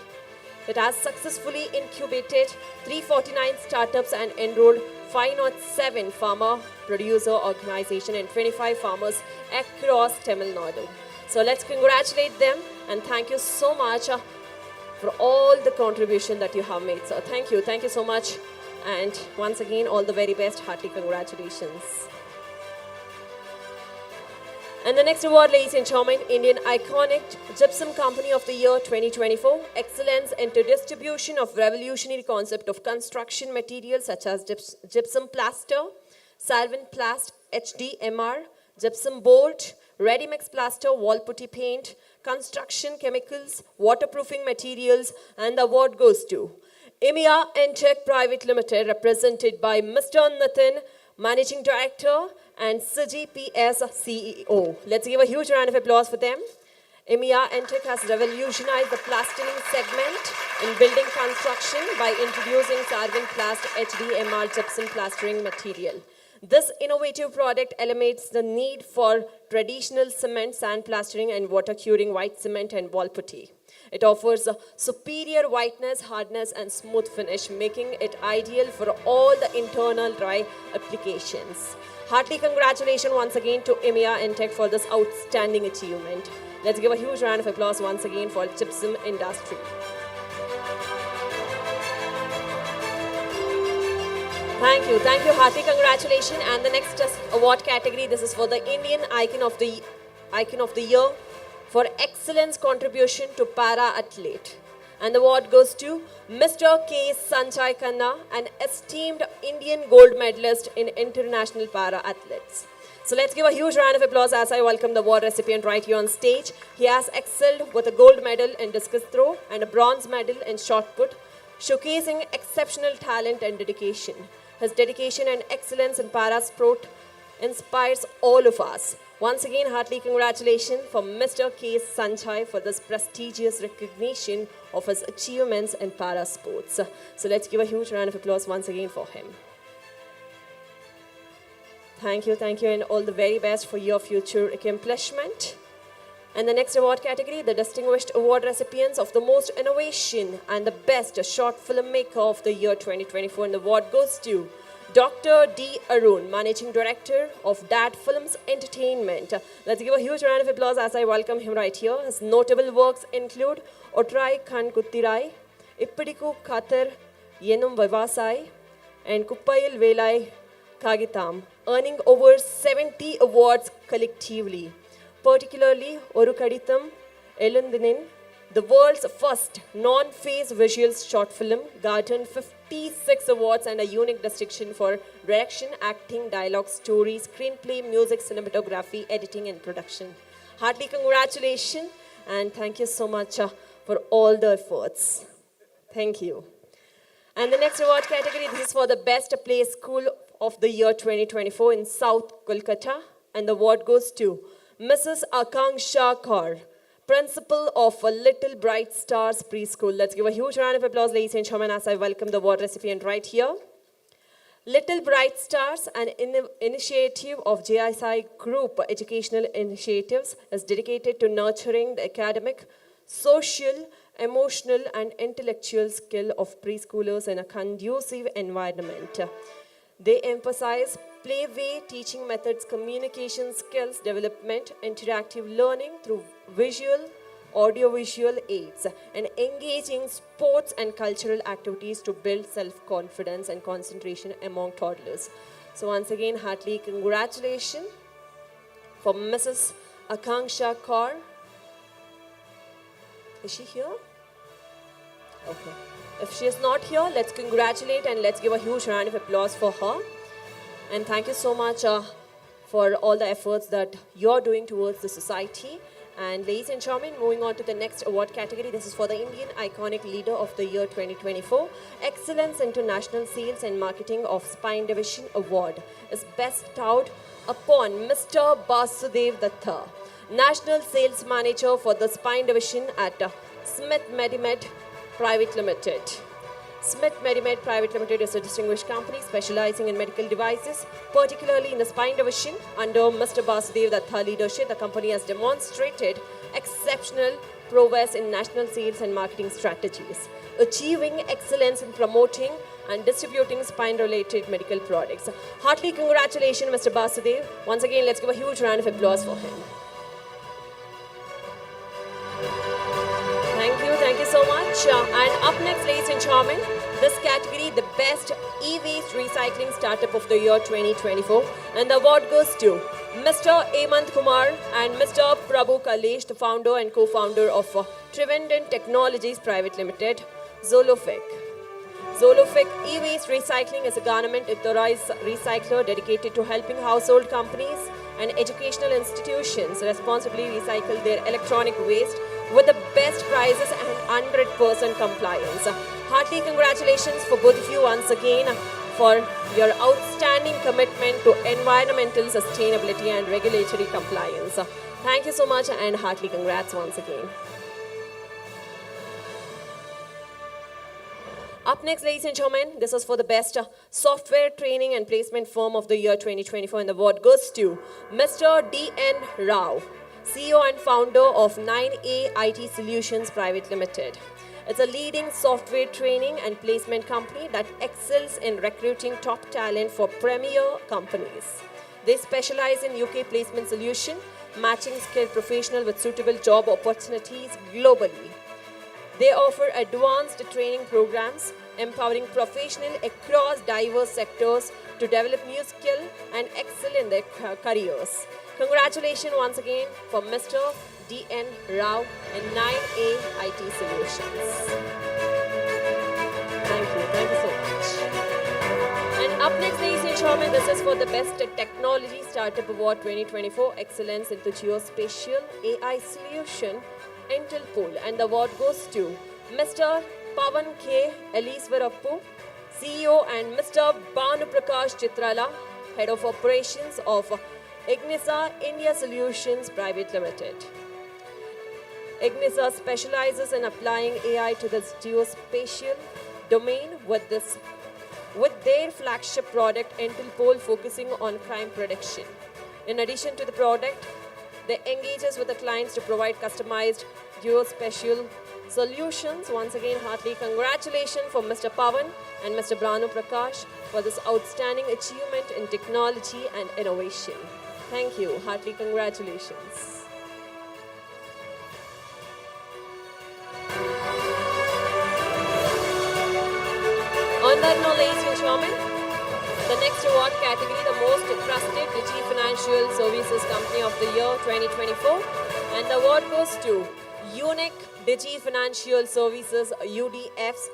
It has successfully incubated 349 startups and enrolled 507 farmer producer organizations and 25 farmers across Tamil Nadu. So let's congratulate them and thank you so much for all the contribution that you have made. So thank you so much. And once again, all the very best, hearty congratulations. And the next award, ladies and gentlemen, Indian Iconic Gypsum Company of the Year 2024. Excellence into distribution of revolutionary concept of construction materials such as gypsum plaster, solvent plast, HDMR, gypsum board, ready mix plaster, wall putty paint, construction chemicals, waterproofing materials, and the award goes to EMEA Entech Private Limited, represented by Mr. Nathan, Managing Director, and Siji PS CEO. Let's give a huge round of applause for them. EMEA Entech has revolutionized the plastering segment in building construction by introducing solvent plast HDMR gypsum plastering material. This innovative product eliminates the need for traditional cement, sand plastering, and water curing white cement and wall putty. It offers a superior whiteness, hardness, and smooth finish, making it ideal for all the internal dry applications. Heartily congratulations once again to EMEA Entech for this outstanding achievement. Let's give a huge round of applause once again for gypsum industry. Thank you, hearty congratulations. And the next award category, this is for the Indian Icon of the Year for excellence contribution to para-athlete. And the award goes to Mr. K. Sanjay Khanna, an esteemed Indian gold medalist in international para-athletes. So let's give a huge round of applause as I welcome the award recipient right here on stage. He has excelled with a gold medal in discus throw and a bronze medal in shot put, showcasing exceptional talent and dedication. His dedication and excellence in para-sport inspires all of us. Once again, heartily congratulations for Mr. K. Sanjay for this prestigious recognition of his achievements in para-sports. So let's give a huge round of applause once again for him. Thank you, and all the very best for your future accomplishment. And the next award category, the distinguished award recipients of the most innovation and the best short filmmaker of the year 2024. And the award goes to Dr. D. Arun, Managing Director of Dad Films Entertainment. Let's give a huge round of applause as I welcome him right here. His notable works include Otrai Khan Kuttirai, Ippadiku Kathar Yenum Vivasai, and Kuppayil Velai Kagitam, earning over 70 awards collectively. Particularly, Orukaditam Elundinin, the world's first non-phase visuals short film, garnered 56 awards and a unique distinction for direction, acting, dialogue, story, screenplay, music, cinematography, editing, and production. Heartily congratulations and thank you so much for all the efforts. Thank you. And the next award category, this is for the Best Play School of the Year 2024 in South Kolkata. And the award goes to Mrs. Akanksha Kaur, Principal of Little Bright Stars Preschool. Let's give a huge round of applause, ladies and gentlemen, as I welcome the award recipient right here. Little Bright Stars, an initiative of JISI Group Educational Initiatives, is dedicated to nurturing the academic, social, emotional, and intellectual skill of preschoolers in a conducive environment. They emphasize playway teaching methods, communication skills development, interactive learning through visual, audiovisual aids, and engaging sports and cultural activities to build self-confidence and concentration among toddlers. So once again, heartily congratulations for Mrs. Akanksha Kaur. Is she here? Okay. If she is not here, let's congratulate and let's give a huge round of applause for her. And thank you so much for all the efforts that you're doing towards the society. And ladies and gentlemen, moving on to the next award category. This is for the Indian Iconic Leader of the Year 2024. Excellence International Sales and Marketing of Spine Division Award is bestowed upon Mr. Basudev Datta, National Sales Manager for the Spine Division at Smith Medimed Private Limited. Smith Medimed Private Limited is a distinguished company specializing in medical devices, particularly in the spine division. Under Mr. Basudev Datta leadership, the company has demonstrated exceptional prowess in national sales and marketing strategies, achieving excellence in promoting and distributing spine-related medical products. Heartily congratulations, Mr. Basudev. Once again, let's give a huge round of applause for him. Thank you so much. And up next, ladies and gentlemen, this category, the Best E-Waste Recycling Startup of the Year 2024. And the award goes to Mr. Hemant Kumar and Mr. Prabhu Kalesh, the founder and co-founder of Trivandrum Technologies Private Limited, Zolofic. Zolofic E-Waste Recycling is a government-authorized recycler dedicated to helping household companies and educational institutions responsibly recycle their electronic waste with the best prices and 100% compliance. Hearty congratulations for both of you once again for your outstanding commitment to environmental sustainability and regulatory compliance. Thank you so much and heartily congrats once again. Up next, ladies and gentlemen, this is for the Best Software Training and Placement Firm of the Year 2024, and the award goes to Mr. D.N. Rao, CEO and founder of 9A IT Solutions Private Limited. It's a leading software training and placement company that excels in recruiting top talent for premier companies. They specialize in UK placement solution, matching skilled professionals with suitable job opportunities globally. They offer advanced training programs, empowering professionals across diverse sectors to develop new skills and excel in their careers. Congratulations once again for Mr. D.N. Rao and 9A IT Solutions. Thank you so much. And up next, ladies and gentlemen, this is for the Best Technology Startup Award 2024, Excellence into Geospatial AI Solution, Intel Pool, and the award goes to Mr. Pavan K. Elisvarappu, CEO, and Mr. Banu Prakash Chitrala, Head of Operations of Ignisa India Solutions Private Limited. Ignisa specializes in applying AI to the geospatial domain with their flagship product Intel Pool focusing on crime prediction. In addition to the product, they engages with the clients to provide customized geospatial solutions. Once again, heartily congratulations for Mr. Pavan and Mr. Banu Prakash for this outstanding achievement in technology and innovation. Thank you. Heartily congratulations. that note, ladies and gentlemen, the next award category, the most trusted Digi Financial Services Company of the Year 2024. And the award goes to Unique Digi Financial Services, UDFs,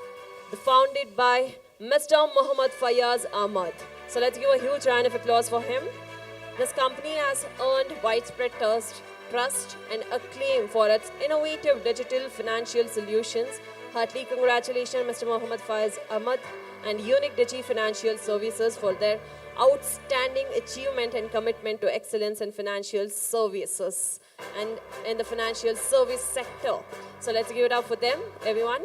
founded by Mr. Mohammad Fayaz Ahmad. So let's give a huge round of applause for him. This company has earned widespread trust and acclaim for its innovative digital financial solutions. Heartily congratulations, Mr. Mohammad Faiz Ahmad and Unique Digi Financial Services for their outstanding achievement and commitment to excellence in financial services and in the financial service sector. So let's give it up for them, everyone,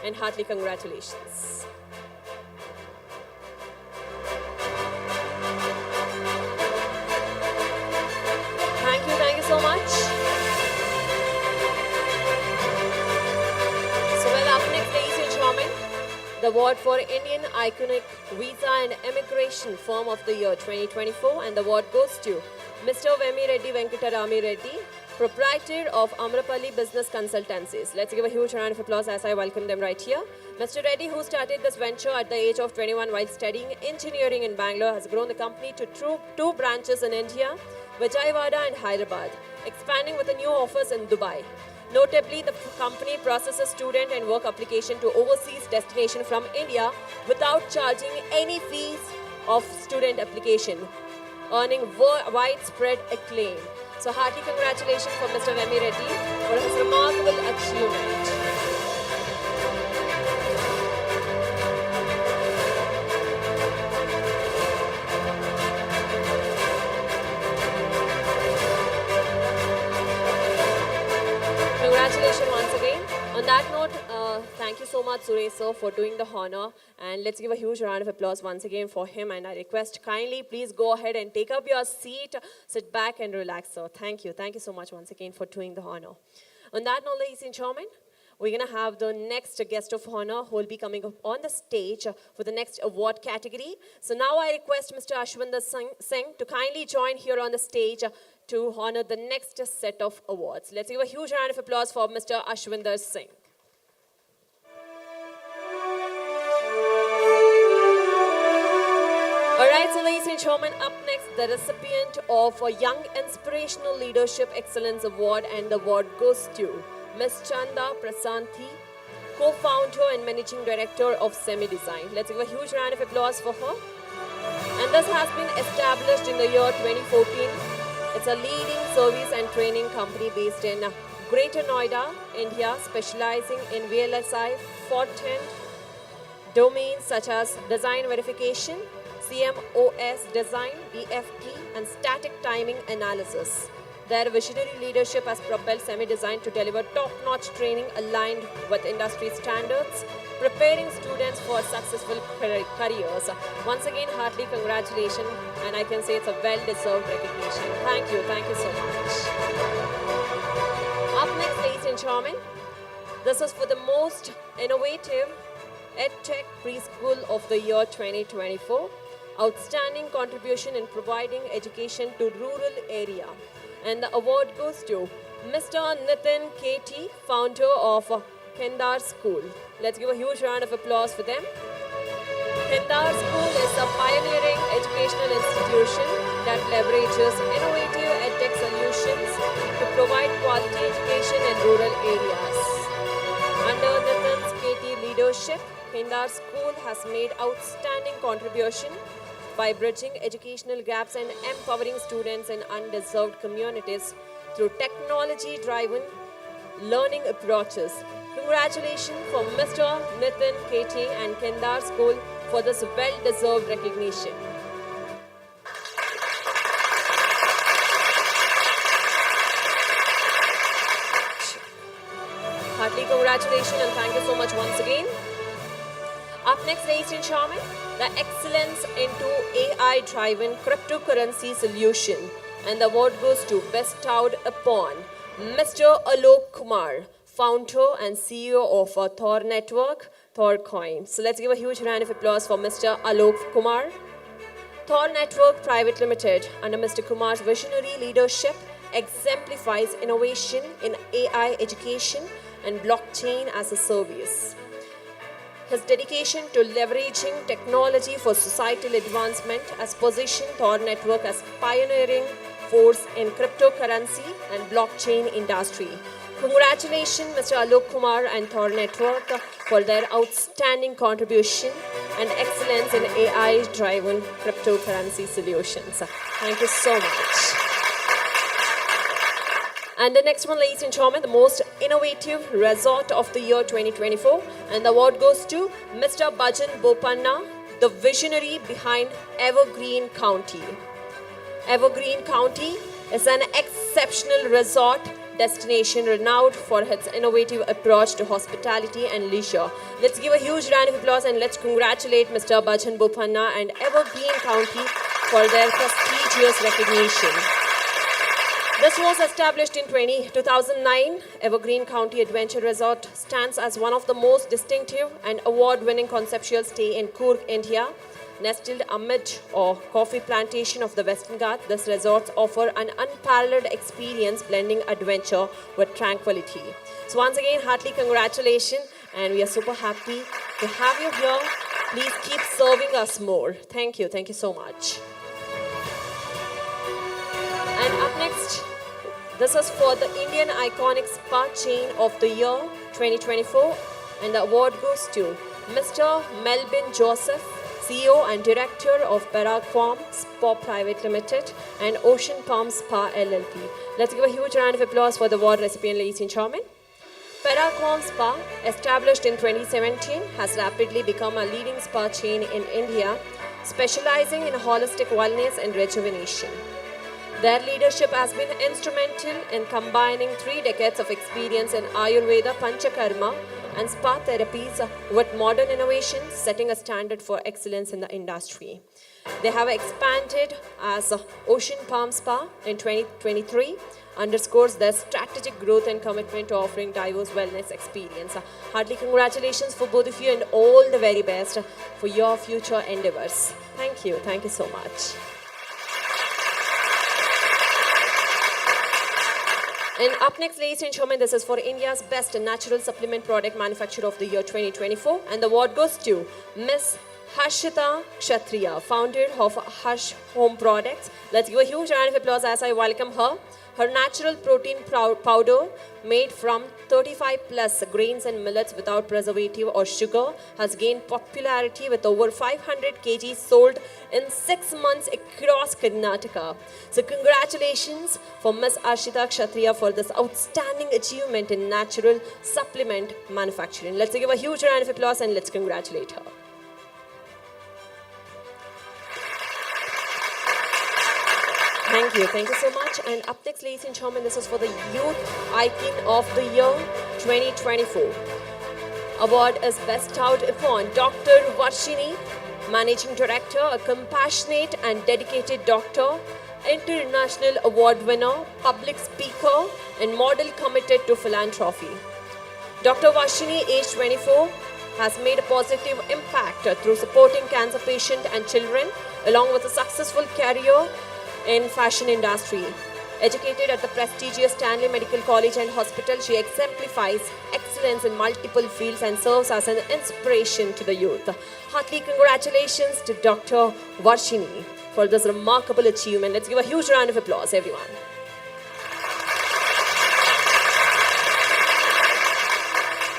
and heartily congratulations. Thank you so much. So well, up next, ladies and gentlemen, the award for Indian Iconic Visa and Immigration Firm of the Year 2024, and the award goes to Mr. Vemi Reddy Venkatarami Reddy, proprietor of Amrapalli Business Consultancies. Let's give a huge round of applause as I welcome them right here. Mr. Reddy, who started this venture at the age of 21 while studying engineering in Bangalore, has grown the company to two branches in India, Vijayawada and Hyderabad, expanding with a new office in Dubai. Notably, the company processes student and work application to overseas destination from India without charging any fees of student application, earning widespread acclaim. So hearty congratulations for Mr. Vemi Reddy for his remarkable achievement. Congratulations once again. On that note, thank you so much, Suresh sir, for doing the honor. And let's give a huge round of applause once again for him. And I request kindly, please go ahead and take up your seat, sit back and relax, sir. Thank you. Thank you so much once again for doing the honor. On that note, ladies and gentlemen, we're going to have the next guest of honor who will be coming up on the stage for the next award category. So now I request Mr. Ashwinder Singh to kindly join here on the stage to honor the next set of awards. Let's give a huge round of applause for Mr. Ashwinder Singh. Alright, so ladies and gentlemen, up next, the recipient of a Young Inspirational Leadership Excellence Award, and the award goes to Ms. Chanda Prasanthi, co-founder and managing director of Semi Design. Let's give a huge round of applause for her. And this has been established in the year 2014. It's a leading service and training company based in Greater Noida, India, specializing in VLSI, Fortent domains such as design verification, CMOS design, DFT, and static timing analysis. Their visionary leadership has propelled Semi Design to deliver top-notch training aligned with industry standards, preparing students for successful careers. Once again, heartily congratulations, and I can say it's a well-deserved recognition. Thank you so much. Up next, ladies and gentlemen, this is for the most innovative EdTech Preschool of the Year 2024. Outstanding contribution in providing education to rural area. And the award goes to Mr. Nitin KT, founder of Kendar School. Let's give a huge round of applause for them. Kendar School is a pioneering educational institution that leverages innovative edtech solutions to provide quality education in rural areas. Under Nitin's KT leadership, Kendar School has made outstanding contribution by bridging educational gaps and empowering students in underserved communities through technology-driven learning approaches. Congratulations for Mr. Nitin KT and Kendar School for this well-deserved recognition. Heartily congratulations and thank you so much once again. Up next, ladies and gentlemen, the excellence into AI-driven cryptocurrency solution, and the award goes to bestowed upon Mr. Alok Kumar, founder and CEO of Thor Network, Thor Coin. So let's give a huge round of applause for Mr. Alok Kumar. Thor Network Private Limited, under Mr. Kumar's visionary leadership, exemplifies innovation in AI education and blockchain as a service. His dedication to leveraging technology for societal advancement has positioned Thor Network as pioneering force in cryptocurrency and blockchain industry. Congratulations, Mr. Alok Kumar and Thor Network for their outstanding contribution and excellence in AI-driven cryptocurrency solutions. Thank you so much. And the next one, ladies and gentlemen, the most innovative resort of the year 2024. And the award goes to Mr. Bhajan Bopanna, the visionary behind Evergreen County. Evergreen County is an exceptional resort destination renowned for its innovative approach to hospitality and leisure. Let's give a huge round of applause and let's congratulate Mr. Bhajan Bopanna and Evergreen County for their prestigious recognition. This was established in 2009. Evergreen County Adventure Resort stands as one of the most distinctive and award-winning conceptual stay in Coorg, India. Nestled amid a coffee plantation of the Western Ghats, this resorts offer an unparalleled experience blending adventure with tranquility. So once again, heartily congratulations, and we are super happy to have you here. Please keep serving us more. Thank you so much. And up next, this is for the Indian Iconic Spa Chain of the Year 2024, and the award goes to Mr. Melvin Joseph, CEO and Director of Parag Farm Spa Private Limited and Ocean Palm Spa LLP. Let's give a huge round of applause for the award recipient, ladies and gentlemen. Parag Farm Spa, established in 2017, has rapidly become a leading spa chain in India, specializing in holistic wellness and rejuvenation. Their leadership has been instrumental in combining 3 decades of experience in Ayurveda, Panchakarma, and spa therapies with modern innovations, setting a standard for excellence in the industry. They have expanded as Ocean Palm Spa in 2023, underscores their strategic growth and commitment to offering diverse wellness experience. Heartily congratulations for both of you and all the very best for your future endeavors. Thank you so much. And up next, ladies and gentlemen, this is for India's best natural supplement product manufacturer of the year 2024. And the award goes to Miss Harshita Kshatriya, founder of Harsh Home Products. Let's give a huge round of applause as I welcome her. Her natural protein powder, made from 35 plus grains and millets without preservative or sugar, has gained popularity with over 500 kg sold in 6 months across Karnataka. So congratulations for Ms. Ashita Kshatriya for this outstanding achievement in natural supplement manufacturing. Let's give a huge round of applause and let's congratulate her. Thank you so much. And up next, ladies and gentlemen, this is for the Youth Icon of the Year 2024. Award is bestowed upon Dr. Varshini, Managing Director, a compassionate and dedicated doctor, international award winner, public speaker, and model committed to philanthropy. Dr. Varshini, aged 24, has made a positive impact through supporting cancer patients and children, along with a successful career in fashion industry. Educated at the prestigious Stanley Medical College and Hospital, she exemplifies excellence in multiple fields and serves as an inspiration to the youth. Heartily congratulations to Dr. Varshini for this remarkable achievement. Let's give a huge round of applause, everyone.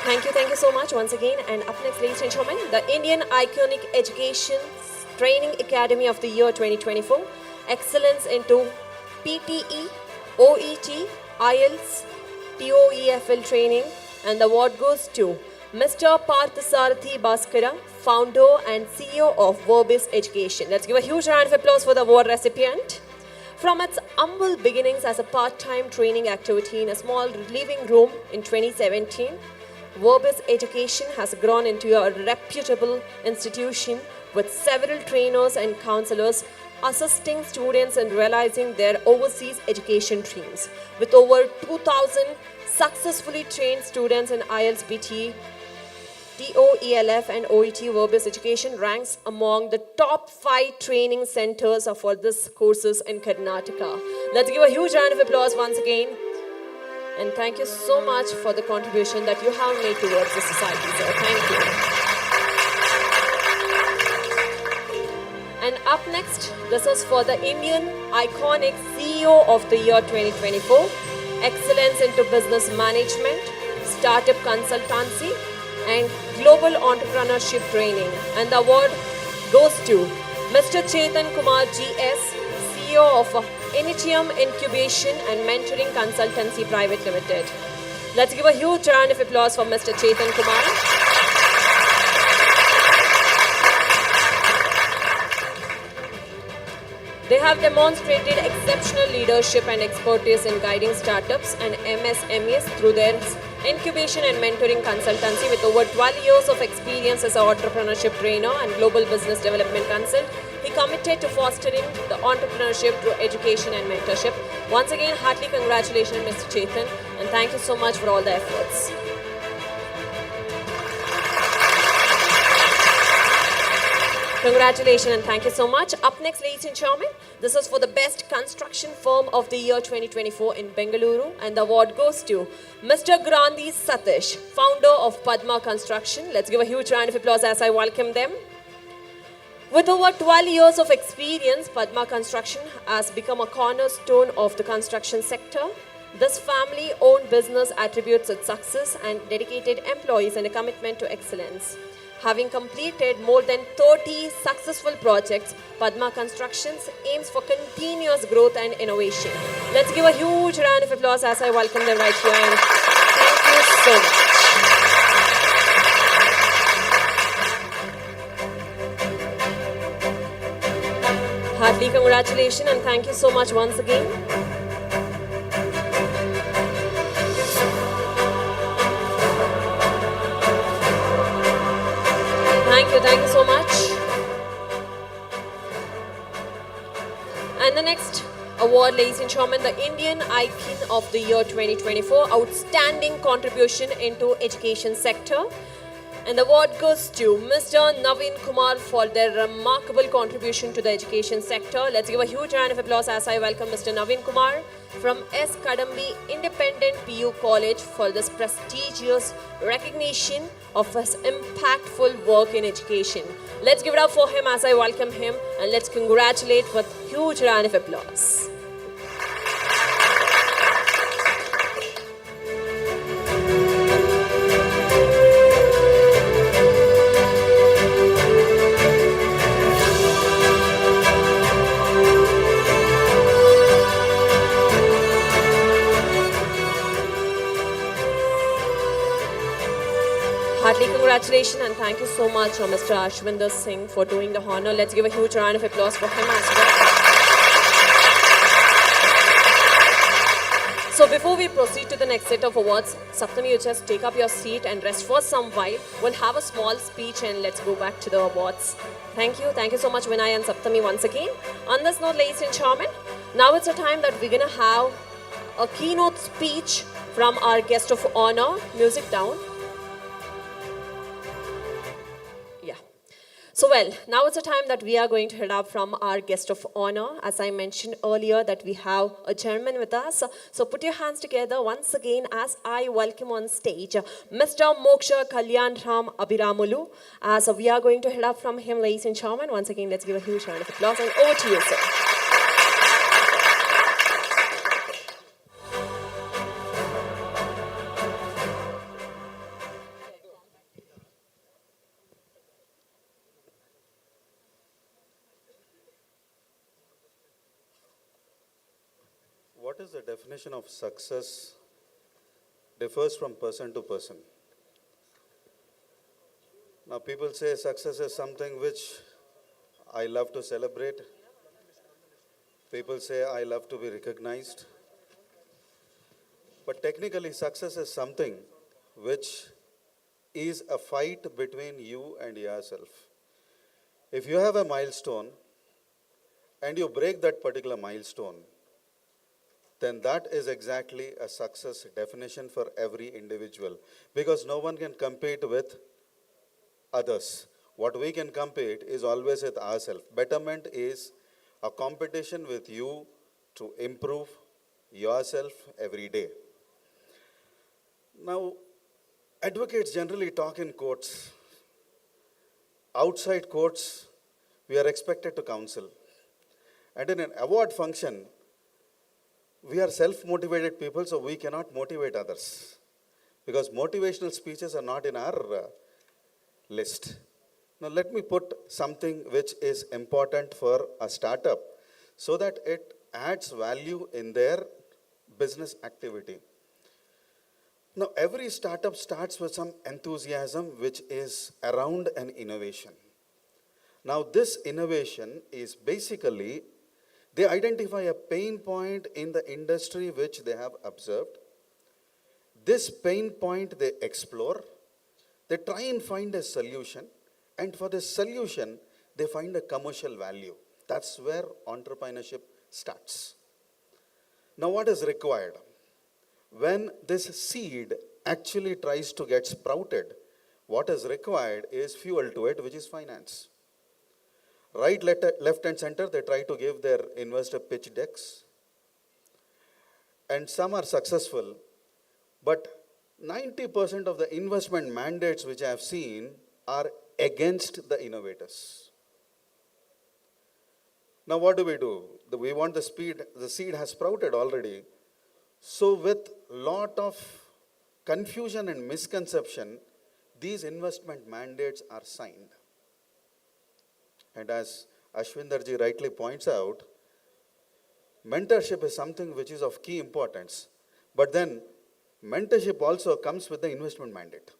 Thank you so much once again. And up next, ladies and gentlemen, the Indian Iconic Education Training Academy of the Year 2024. Excellence into PTE, OET, IELTS, TOEFL training, and the award goes to Mr. Parthasarathi Bhaskara, founder and CEO of Verbis Education. Let's give a huge round of applause for the award recipient. From its humble beginnings as a part-time training activity in a small living room in 2017, Verbis Education has grown into a reputable institution with several trainers and counselors assisting students in realizing their overseas education dreams. With over 2,000 successfully trained students in IELTS, BT, TOELF and OET, Verbis Education ranks among the top 5 training centers for these courses in Karnataka. Let's give a huge round of applause once again. And thank you so much for the contribution that you have made towards the society, sir. Thank you. And up next, this is for the Indian iconic CEO of the year 2024, Excellence into Business Management, Startup Consultancy, and Global Entrepreneurship Training. And the award goes to Mr. Chetan Kumar GS, CEO of Initium Incubation and Mentoring Consultancy Private Limited. Let's give a huge round of applause for Mr. Chetan Kumar. They have demonstrated exceptional leadership and expertise in guiding startups and MSMEs through their incubation and mentoring consultancy with over 12 years of experience as an entrepreneurship trainer and global business development consult. He committed to fostering the entrepreneurship through education and mentorship. Once again, heartily congratulations, Mr. Chetan, and thank you so much for all the efforts. Congratulations and thank you so much. Up next, ladies and gentlemen, this is for the best construction firm of the year 2024 in Bengaluru, and the award goes to Mr. Grandi Satish, founder of Padma Construction. Let's give a huge round of applause as I welcome them. With over 12 years of experience, Padma Construction has become a cornerstone of the construction sector. This family-owned business attributes its success and dedicated employees and a commitment to excellence. Having completed more than 30 successful projects, Padma Constructions aims for continuous growth and innovation. Let's give a huge round of applause as I welcome them right here. And thank you so much. Heartily congratulations and thank you so much once again. Thank you so much. And the next award, ladies and gentlemen, the Indian Icon of the Year 2024, Outstanding Contribution into Education Sector. And the award goes to Mr. Naveen Kumar for their remarkable contribution to the education sector. Let's give a huge round of applause as I welcome Mr. Naveen Kumar from S. Kadambi Independent PU College for this prestigious recognition of his impactful work in education. Let's give it up for him as I welcome him, and let's congratulate with a huge round of applause. Heartily congratulations and thank you so much, Mr. Ashwinder Singh, for doing the honor. Let's give a huge round of applause for him as well. So before we proceed to the next set of awards, Saptami, you just take up your seat and rest for some while. We'll have a small speech and let's go back to the awards. Thank you. Thank you so much, Vinay and Saptami, once again. On this note, ladies and gentlemen, now it's a time that we're going to have a keynote speech from our guest of honor. Music down. So now it's a time that we are going to head up from our guest of honor. As I mentioned earlier that we have a gentleman with us. So put your hands together once again as I welcome on stage Mr. Moksha Kalyan Ram Abhiramulu. So we are going to head up from him, ladies and gentlemen. Once again, let's give a huge round of applause and over to you, sir. What is the definition of success differs from person to person. Now people say success is something which I love to celebrate. People say I love to be recognized. But technically success is something which is a fight between you and yourself. If you have a milestone and you break that particular milestone, then that is exactly a success definition for every individual, because no one can compete with others. What we can compete is always with ourselves. Betterment is a competition with you to improve yourself every day. Now, advocates generally talk in courts. Outside courts, we are expected to counsel. And in an award function, we are self-motivated people, so we cannot motivate others. Because motivational speeches are not in our list. Now let me put something which is important for a startup so that it adds value in their business activity. Now every startup starts with some enthusiasm which is around an innovation. Now this innovation is basically, they identify a pain point in the industry which they have observed. This pain point they explore, they try and find a solution, and for this solution, they find a commercial value. That's where entrepreneurship starts. Now what is required? When this seed actually tries to get sprouted, what is required is fuel to it, which is finance. Right, left and center, they try to give their investor pitch decks. And some are successful, but 90% of the investment mandates which I have seen are against the innovators. Now what do? We want the seed has sprouted already. So with lot of confusion and misconception, these investment mandates are signed. And as Ashwinderji rightly points out, mentorship is something which is of key importance. But then mentorship also comes with the investment mandate.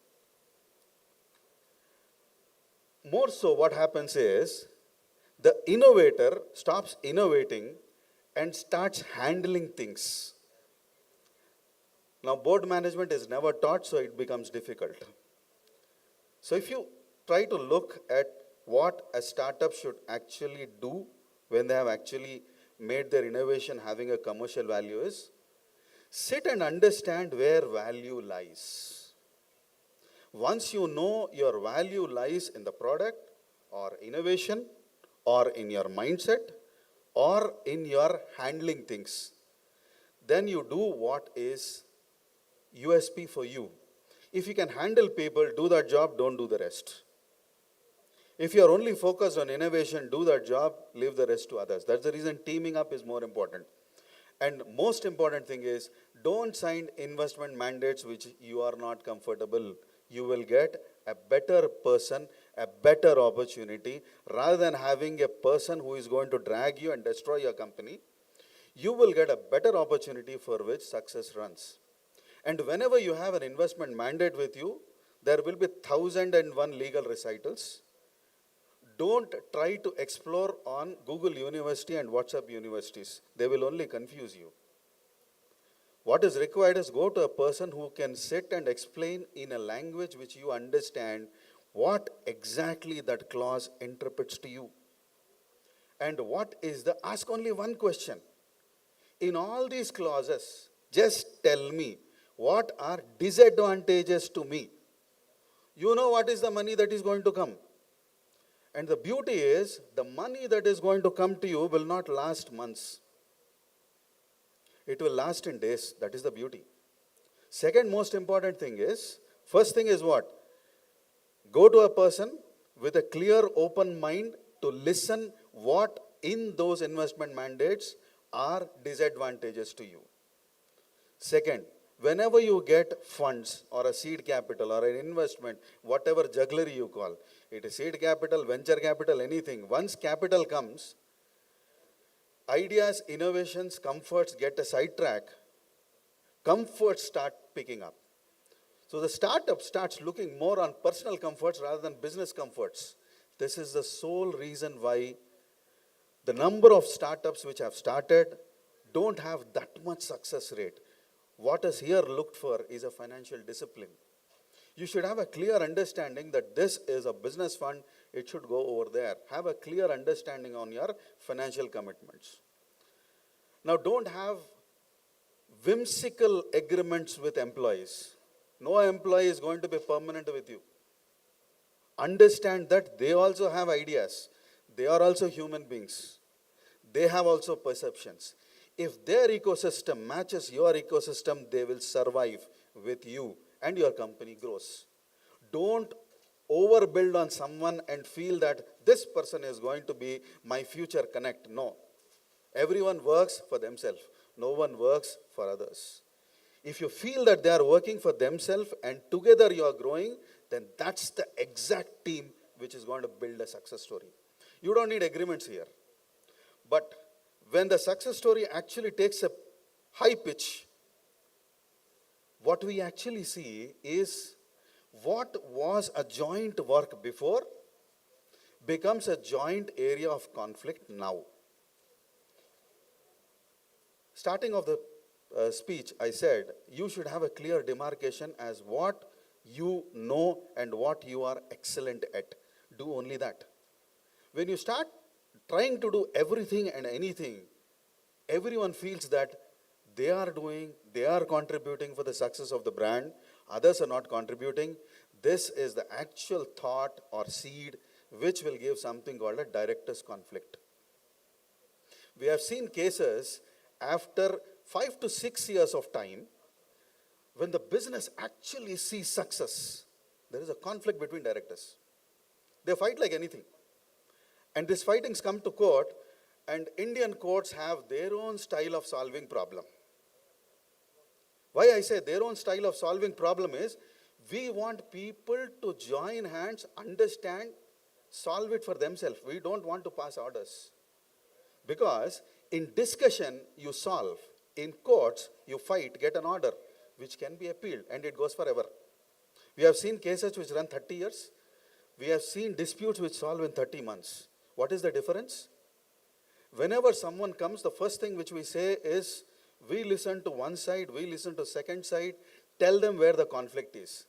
More so, what happens is the innovator stops innovating and starts handling things. Now, board management is never taught, so it becomes difficult. So if you try to look at what a startup should actually do when they have actually made their innovation having a commercial value is, sit and understand where value lies. Once you know your value lies in the product or innovation or in your mindset or in your handling things, then you do what is USP for you. If you can handle people, do that job, don't do the rest. If you are only focused on innovation, do that job, leave the rest to others. That's the reason teaming up is more important. And most important thing is, don't sign investment mandates which you are not comfortable. You will get a better person, a better opportunity, rather than having a person who is going to drag you and destroy your company. You will get a better opportunity for which success runs. And whenever you have an investment mandate with you, there will be 1,001 legal recitals. Don't try to explore on Google University and WhatsApp universities. They will only confuse you. What is required is go to a person who can sit and explain in a language which you understand what exactly that clause interprets to you. And what is ask only one question. In all these clauses, just tell me what are disadvantages to me. You know what is the money that is going to come. And the beauty is, the money that is going to come to you will not last months. It will last in days. That is the beauty. Second most important thing is, first thing is what? Go to a person with a clear, open mind to listen what in those investment mandates are disadvantages to you. Second, whenever you get funds or a seed capital or an investment, whatever jugglery you call, it is seed capital, venture capital, anything. Once capital comes, ideas, innovations, comforts get a sidetrack. Comforts start picking up. So the startup starts looking more on personal comforts rather than business comforts. This is the sole reason why the number of startups which have started don't have that much success rate. What is here looked for is a financial discipline. You should have a clear understanding that this is a business fund, it should go over there. Have a clear understanding on your financial commitments. Now don't have whimsical agreements with employees. No employee is going to be permanent with you. Understand that they also have ideas. They are also human beings. They have also perceptions. If their ecosystem matches your ecosystem, they will survive with you and your company grows. Don't overbuild on someone and feel that this person is going to be my future connect. No. Everyone works for themselves. No one works for others. If you feel that they are working for themselves and together you are growing, then that's the exact team which is going to build a success story. You don't need agreements here. But when the success story actually takes a high pitch, what we actually see is what was a joint work before becomes a joint area of conflict now. Starting of the speech, I said, you should have a clear demarcation as what you know and what you are excellent at. Do only that. When you start trying to do everything and anything, everyone feels that they are contributing for the success of the brand, others are not contributing. This is the actual thought or seed which will give something called a director's conflict. We have seen cases after 5 to 6 years of time, when the business actually sees success, there is a conflict between directors. They fight like anything. And these fightings come to court, and Indian courts have their own style of solving problem. Why I say their own style of solving problem is, we want people to join hands, understand, solve it for themselves. We don't want to pass orders. Because in discussion, you solve. In courts, you fight, get an order, which can be appealed, and it goes forever. We have seen cases which run 30 years. We have seen disputes which solve in 30 months. What is the difference? Whenever someone comes, the first thing which we say is, we listen to one side, we listen to second side, tell them where the conflict is.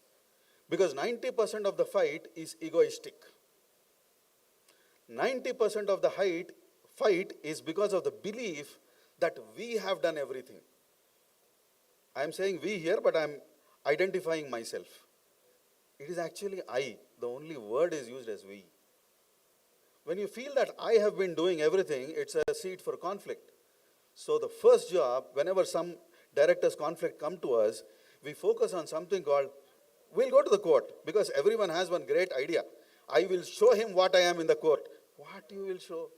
Because 90% of the fight is egoistic. 90% of the fight is because of the belief that we have done everything. I am saying we here, but I am identifying myself. It is actually I. The only word is used as we. When you feel that I have been doing everything, it's a seed for conflict. So the first job, whenever some director's conflict come to us, we focus on something called, we'll go to the court, because everyone has one great idea. I will show him what I am in the court. What you will show?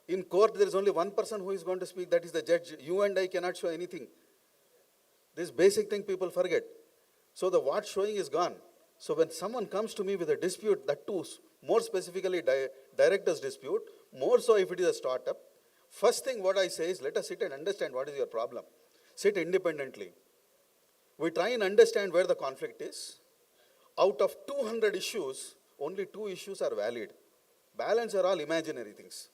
In court, there is only one person who is going to speak, that is the judge. You and I cannot show anything. This basic thing people forget. So the what showing is gone. So when someone comes to me with a dispute, that too, more specifically director's dispute, more so if it is a startup, first thing what I say is, let us sit and understand what is your problem. Sit independently. We try and understand where the conflict is. Out of 200 issues, only 2 issues are valid. Balance are all imaginary things.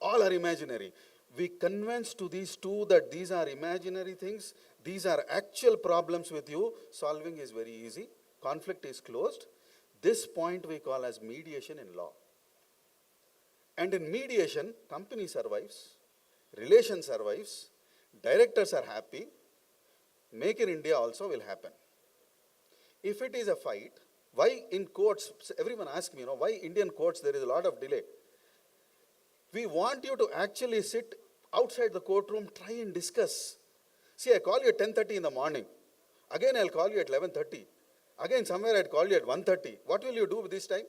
All are imaginary. We convince to these 2 that these are imaginary things. These are actual problems with you. Solving is very easy. Conflict is closed. This point we call as mediation in law. And in mediation, company survives, relation survives, directors are happy, Make in India also will happen. If it is a fight, why in courts, everyone asks me, why Indian courts there is a lot of delay. We want you to actually sit outside the courtroom, try and discuss. See, I call you at 10:30 in the morning. Again, I'll call you at 11:30. Again, somewhere I'd call you at 1:30. What will you do with this time?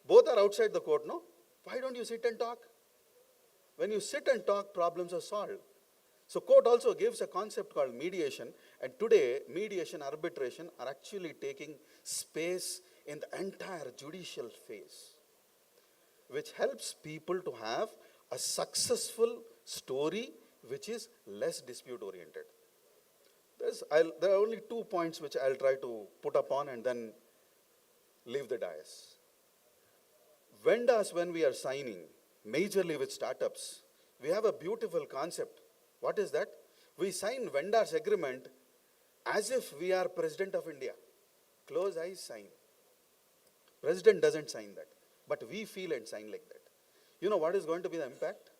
Both are outside the court, no? Why don't you sit and talk? When you sit and talk, problems are solved. So court also gives a concept called mediation, and today mediation, arbitration are actually taking space in the entire judicial phase, which helps people to have a successful story which is less dispute oriented. There are only 2 points which I'll try to put upon and then leave the dais. Vendors, when we are signing, majorly with startups, we have a beautiful concept. What is that? We sign vendors agreement as if we are President of India. Close eyes, sign. President doesn't sign that, but we feel and sign like that. You know what is going to be the impact?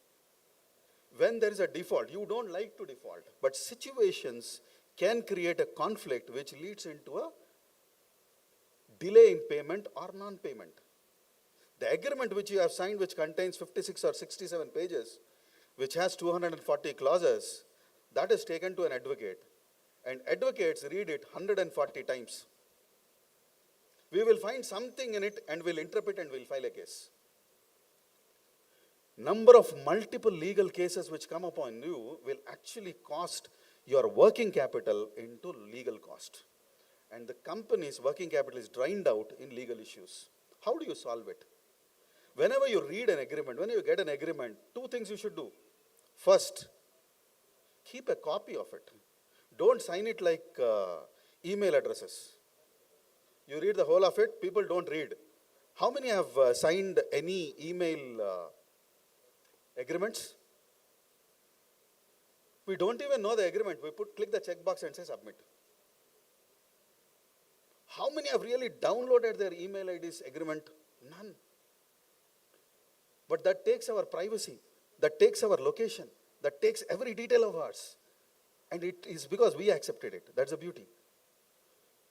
When there is a default, you don't like to default, but situations can create a conflict which leads into a delay in payment or non-payment. The agreement which you have signed, which contains 56 or 67 pages, which has 240 clauses, that is taken to an advocate. And advocates read it 140 times. We will find something in it and we'll interpret and we'll file a case. Number of multiple legal cases which come upon you will actually cost your working capital into legal cost. And the company's working capital is drained out in legal issues. How do you solve it? Whenever you read an agreement, when you get an agreement, two things you should do. First, keep a copy of it. Don't sign it like email addresses. You read the whole of it, people don't read. How many have signed any email agreements? We don't even know the agreement. We click the checkbox and say submit. How many have really downloaded their email ID's agreement? None. But that takes our privacy, that takes our location, that takes every detail of ours. And it is because we accepted it. That's the beauty.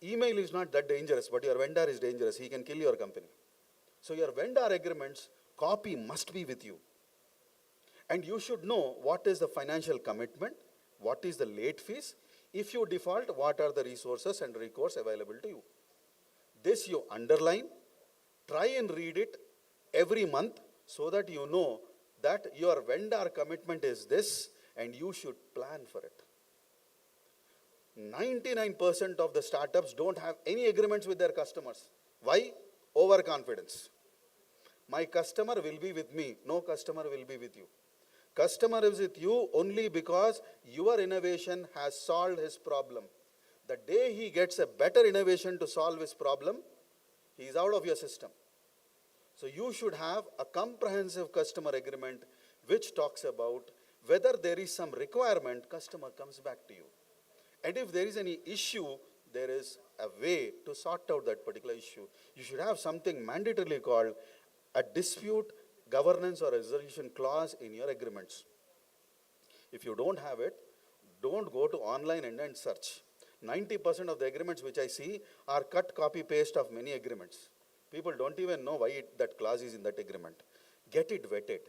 Email is not that dangerous, but your vendor is dangerous. He can kill your company. So your vendor agreements, copy must be with you. And you should know what is the financial commitment, what is the late fees. If you default, what are the resources and recourse available to you. This you underline, try and read it every month so that you know that your vendor commitment is this and you should plan for it. 99% of the startups don't have any agreements with their customers. Why? Overconfidence. My customer will be with me. No customer will be with you. Customer is with you only because your innovation has solved his problem. The day he gets a better innovation to solve his problem, he is out of your system. So you should have a comprehensive customer agreement which talks about whether there is some requirement, customer comes back to you. And if there is any issue, there is a way to sort out that particular issue. You should have something mandatorily called a dispute governance or resolution clause in your agreements. If you don't have it, don't go to online and search. 90% of the agreements which I see are cut, copy, paste of many agreements. People don't even know why that clause is in that agreement. Get it vetted.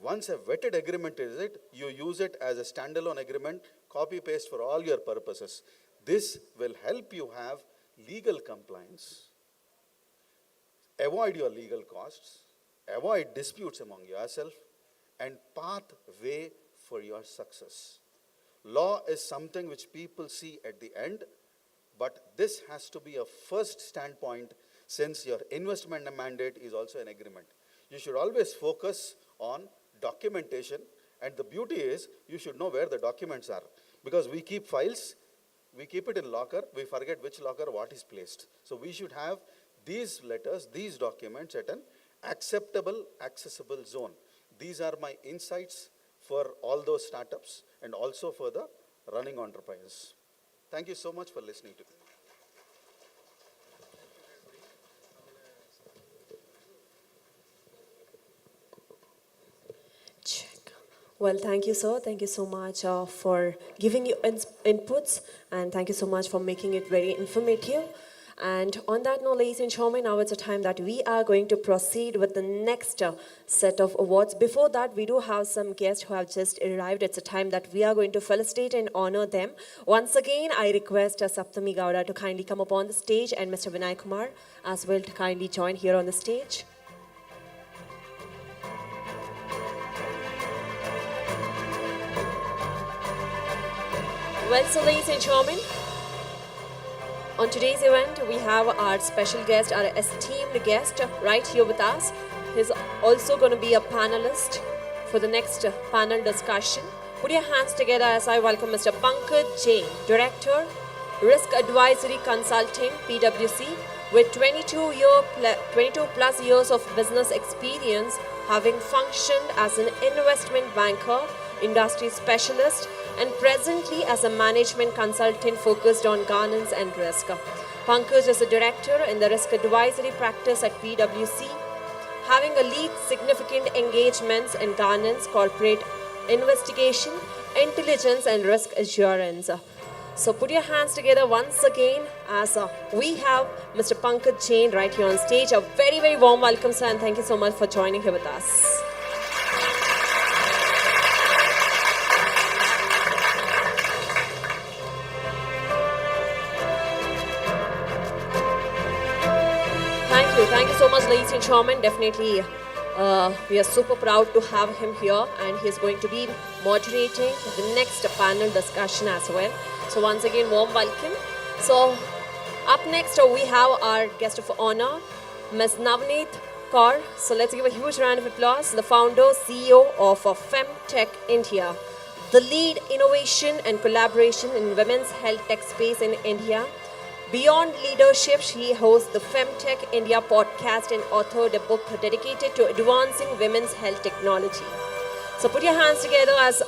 Once a vetted agreement is it, you use it as a standalone agreement, copy paste for all your purposes. This will help you have legal compliance, avoid your legal costs, avoid disputes among yourself, and pathway for your success. Law is something which people see at the end, but this has to be a first standpoint since your investment mandate is also an agreement. You should always focus on documentation, and the beauty is you should know where the documents are. Because we keep files, we keep it in locker, we forget which locker what is placed. So we should have these letters, these documents at an acceptable, accessible zone. These are my insights for all those startups and also for the running entrepreneurs. Thank you so much for listening to me. Well, thank you, sir. Thank you so much for giving your inputs, and thank you so much for making it very informative. And on that note, ladies and gentlemen, now it's a time that we are going to proceed with the next set of awards. Before that, we do have some guests who have just arrived. It's a time that we are going to felicitate and honor them. Once again, I request Saptami Gowda to kindly come up on the stage, and Mr. Vinay Kumar as well to kindly join here on the stage. Well, so ladies and gentlemen, on today's event, we have our special guest, our esteemed guest right here with us. He's also going to be a panelist for the next panel discussion. Put your hands together as I welcome Mr. Pankaj Jain, Director, Risk Advisory Consulting, PwC, with 22 plus years of business experience, having functioned as an investment banker, industry specialist, and presently as a management consultant focused on governance and risk. Pankaj is a director in the risk advisory practice at PwC, having a lead significant engagements in governance, corporate investigation, intelligence, and risk assurance. So put your hands together once again as we have Mr. Pankaj Jain right here on stage. A very, very warm welcome, sir, and thank you so much for joining here with us. Thank you so much, ladies and gentlemen. Definitely, we are super proud to have him here, and he's going to be moderating the next panel discussion as well. So once again, warm welcome. So up next, we have our guest of honor, Ms. Navneet Kaur. So let's give a huge round of applause. The founder, CEO of FemTech India, the lead innovation and collaboration in women's health tech space in India. Beyond leadership, she hosts the FemTech India podcast and authored a book dedicated to advancing women's health technology. So put your hands together as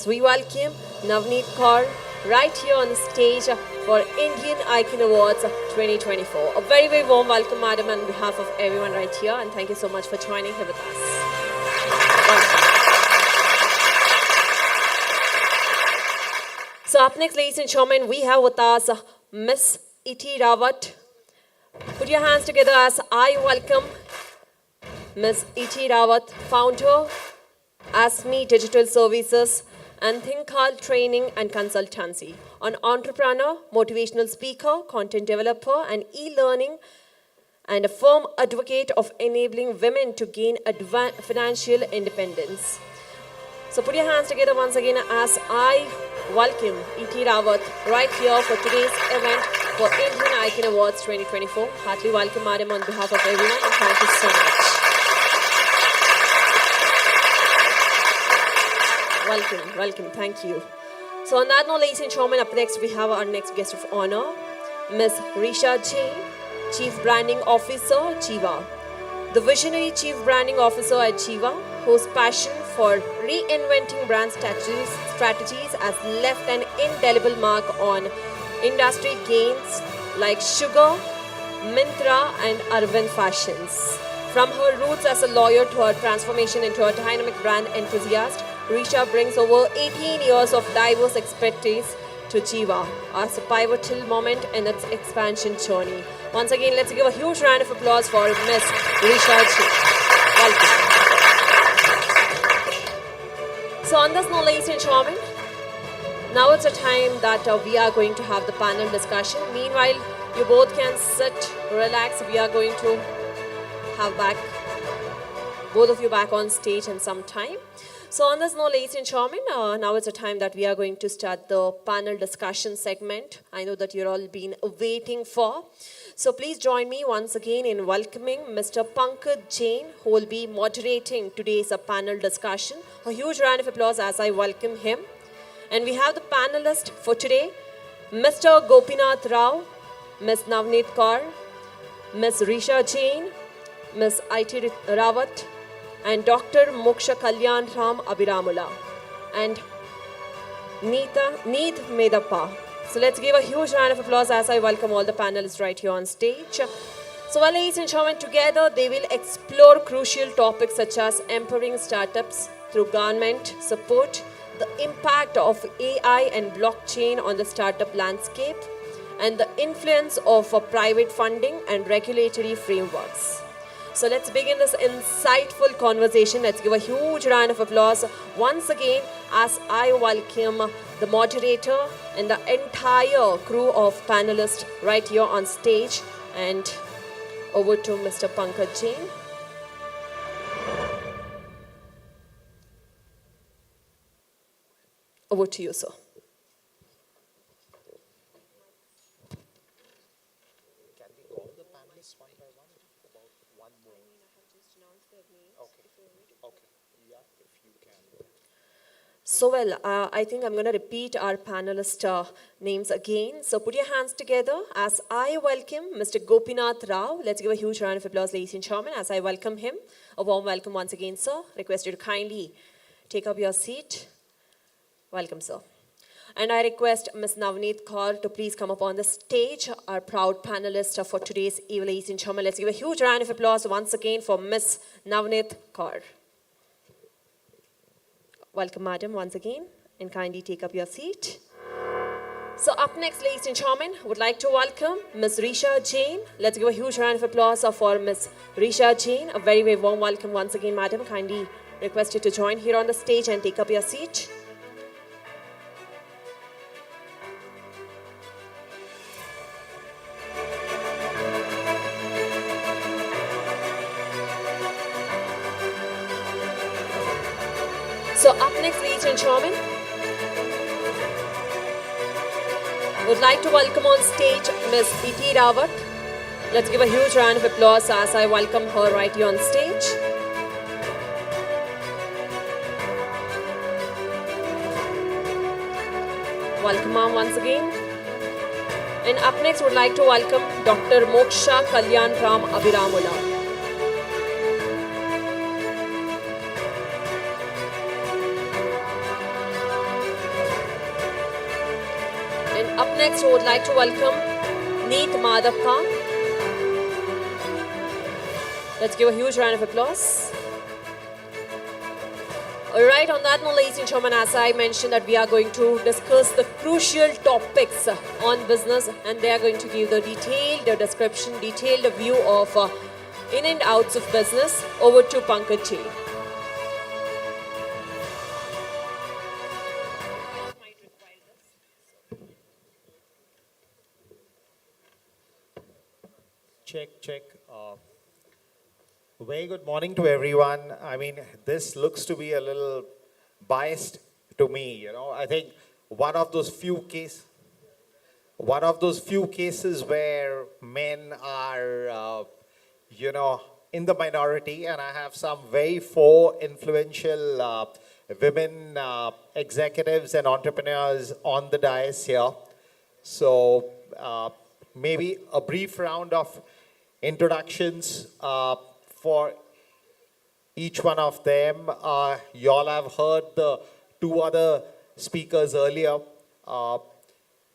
we welcome Navneet Kaur right here on the stage for Indian Icon Awards 2024. A very, very warm welcome, madam, on behalf of everyone right here, and thank you so much for joining here with us. So up next, ladies and gentlemen, we have with us Miss Iti Rawat. Put your hands together as I welcome Miss Iti Rawat, founder, ASME Digital Services and Thinkal Training and Consultancy, an entrepreneur, motivational speaker, content developer, and e-learning, and a firm advocate of enabling women to gain financial independence. So put your hands together once again as I welcome Iti Rawat right here for today's event for Indian Icon Awards 2024. Heartily welcome, madam, on behalf of everyone, and thank you so much. Welcome, thank you. So on that note, ladies and gentlemen, up next we have our next guest of honor, Ms. Risha Jain, Chief Branding Officer, Jiva. The visionary Chief Branding Officer at Jiva, whose passion for reinventing brand strategies has left an indelible mark on industry gains like Sugar, Myntra and Arvind Fashions. From her roots as a lawyer to her transformation into a dynamic brand enthusiast, Risha brings over 18 years of diverse expertise to Jiva as a pivotal moment in its expansion journey. Once again, let's give a huge round of applause for Ms. Risha Jain. Welcome. So on this note, ladies and gentlemen, now it's a time that we are going to have the panel discussion. Meanwhile, you both can sit, relax. We are going to have both of you back on stage in some time. So on this note, ladies and gentlemen, now it's a time that we are going to start the panel discussion segment. I know that you're all been waiting for. So please join me once again in welcoming Mr. Pankaj Jain, who will be moderating today's panel discussion. A huge round of applause as I welcome him. And we have the panelists for today, Mr. Gopinath Rao, Ms. Navneet Kaur, Ms. Risha Jain, Ms. Iti Rawat, and Dr. Moksha Kalyan Ram Abiramula, and Neet Medappa. So let's give a huge round of applause as I welcome all the panelists right here on stage. So well, ladies and gentlemen, together they will explore crucial topics such as empowering startups through government support, the impact of AI and blockchain on the startup landscape, and the influence of private funding and regulatory frameworks. So let's begin this insightful conversation. Let's give a huge round of applause once again as I welcome the moderator and the entire crew of panelists right here on stage. And over to Mr. Pankaj Jain. Over to you, sir. So well, I think I'm going to repeat our panelist names again. So put your hands together as I welcome Mr. Gopinath Rao. Let's give a huge round of applause, ladies and gentlemen, as I welcome him. A warm welcome once again, sir. Request you to kindly take up your seat. Welcome, sir. And I request Ms. Navneet Kaur to please come up on the stage, our proud panelist for today's evening, ladies and gentlemen. Let's give a huge round of applause once again for Ms. Navneet Kaur. Welcome, madam, once again, and kindly take up your seat. So up next, ladies and gentlemen, would like to welcome Ms. Risha Jain. Let's give a huge round of applause for Ms. Risha Jain. A very, very warm welcome once again, madam. Kindly request you to join here on the stage and take up your seat. next, ladies and gentlemen, would like to welcome on stage Miss Iti Rawat. Let's give a huge round of applause as I welcome her right here on stage. Welcome, ma'am, once again. And up next, would like to welcome Dr. Moksha Kalyan Ram Abiramula. And up next, we would like to welcome Neet Madappa. Let's give a huge round of applause. Alright, on that note, ladies and gentlemen, as I mentioned that we are going to discuss the crucial topics on business, and they are going to give the detailed description, detailed view of in and outs of business. Over to Pankaj Ji. Check. Very good morning to everyone. I mean, this looks to be a little biased to me, you know. I think one of those few cases where men are, in the minority, and I have some very four influential women executives and entrepreneurs on the dais here. So maybe a brief round of introductions for each one of them. You all have heard the two other speakers earlier.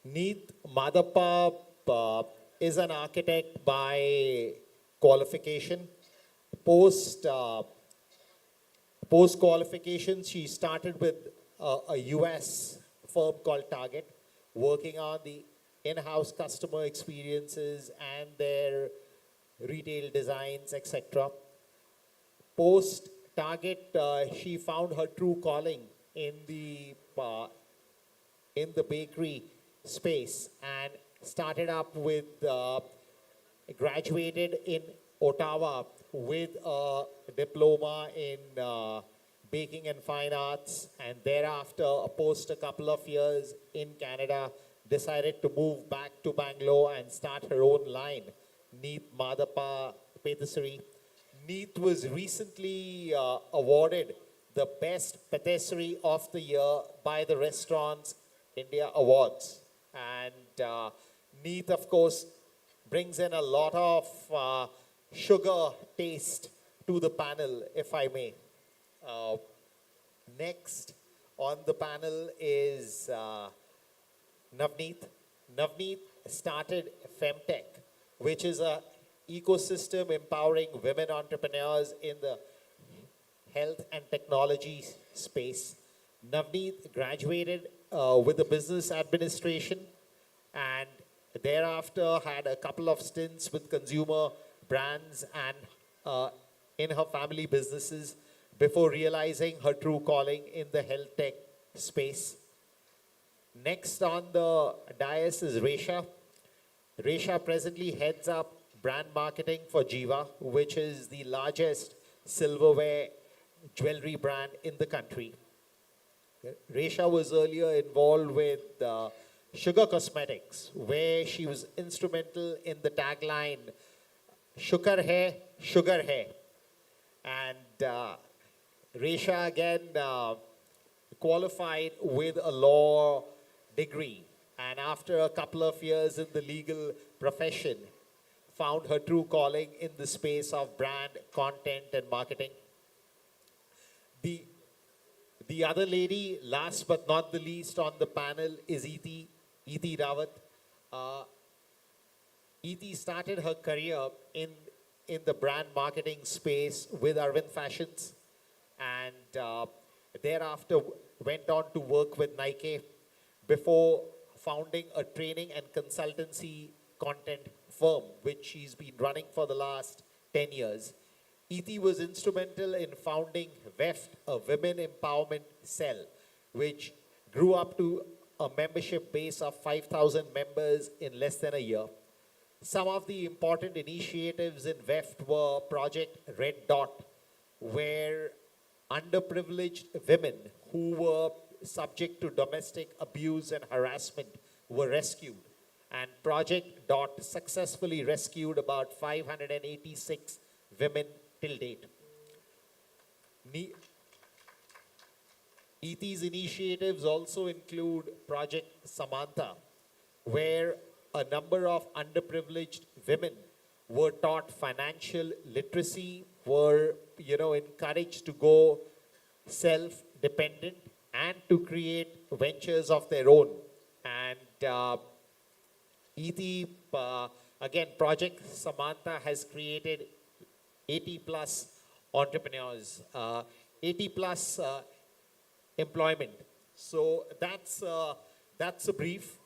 Neet Madappa is an architect by qualification. Post qualification, she started with a US firm called Target, working on the in-house customer experiences and their retail designs, etc. Post Target, she found her true calling in the bakery space and started up with, graduated in Ottawa with a diploma in baking and fine arts, and thereafter, post a couple of years in Canada, decided to move back to Bangalore and start her own line, Neet Madappa Patisserie. Neet was recently awarded the Best Patisserie of the Year by the Restaurants India Awards. And Neet, of course, brings in a lot of sugar taste to the panel, if I may. Next on the panel is Navneet. Navneet started Femtech, which is a ecosystem empowering women entrepreneurs in the health and technology space. Navneet graduated with a business administration and thereafter had a couple of stints with consumer brands and in her family businesses before realizing her true calling in the health tech space. Next on the dais is Resha. Resha presently heads up brand marketing for Jiva, which is the largest silverware jewelry brand in the country. Resha was earlier involved with Sugar Cosmetics, where she was instrumental in the tagline, Shukar hai, sugar hai. And Resha again qualified with a law degree, and after a couple of years in the legal profession, found her true calling in the space of brand, content, and marketing. The other lady, last but not the least on the panel, is Iti Rawat. Iti started her career in the brand marketing space with Arvind Fashions, and thereafter went on to work with Nike before founding a training and consultancy content firm, which she's been running for the last 10 years. Iti was instrumental in founding WEFT, a women empowerment cell, which grew up to a membership base of 5,000 members in less than a year. Some of the important initiatives in WEFT were Project Red Dot, where underprivileged women who were subject to domestic abuse and harassment were rescued. And Project DOT successfully rescued about 586 women till date. ET's initiatives also include Project Samantha, where a number of underprivileged women were taught financial literacy, were encouraged to go self-dependent and to create ventures of their own. And ET, again, Project Samantha has created 80 plus entrepreneurs, 80 plus employment. So that's a brief.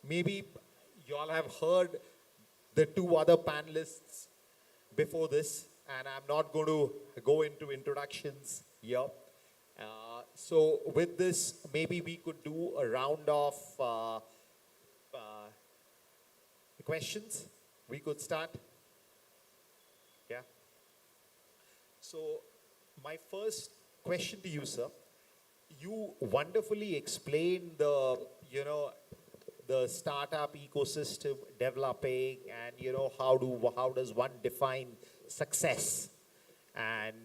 Maybe you all have heard the two other panelists before this, and I'm not going to go into introductions here. So with this, maybe we could do a round of questions. We could start. Yeah. So my first question to you, sir. You wonderfully explained the startup ecosystem developing, and how does one define success, and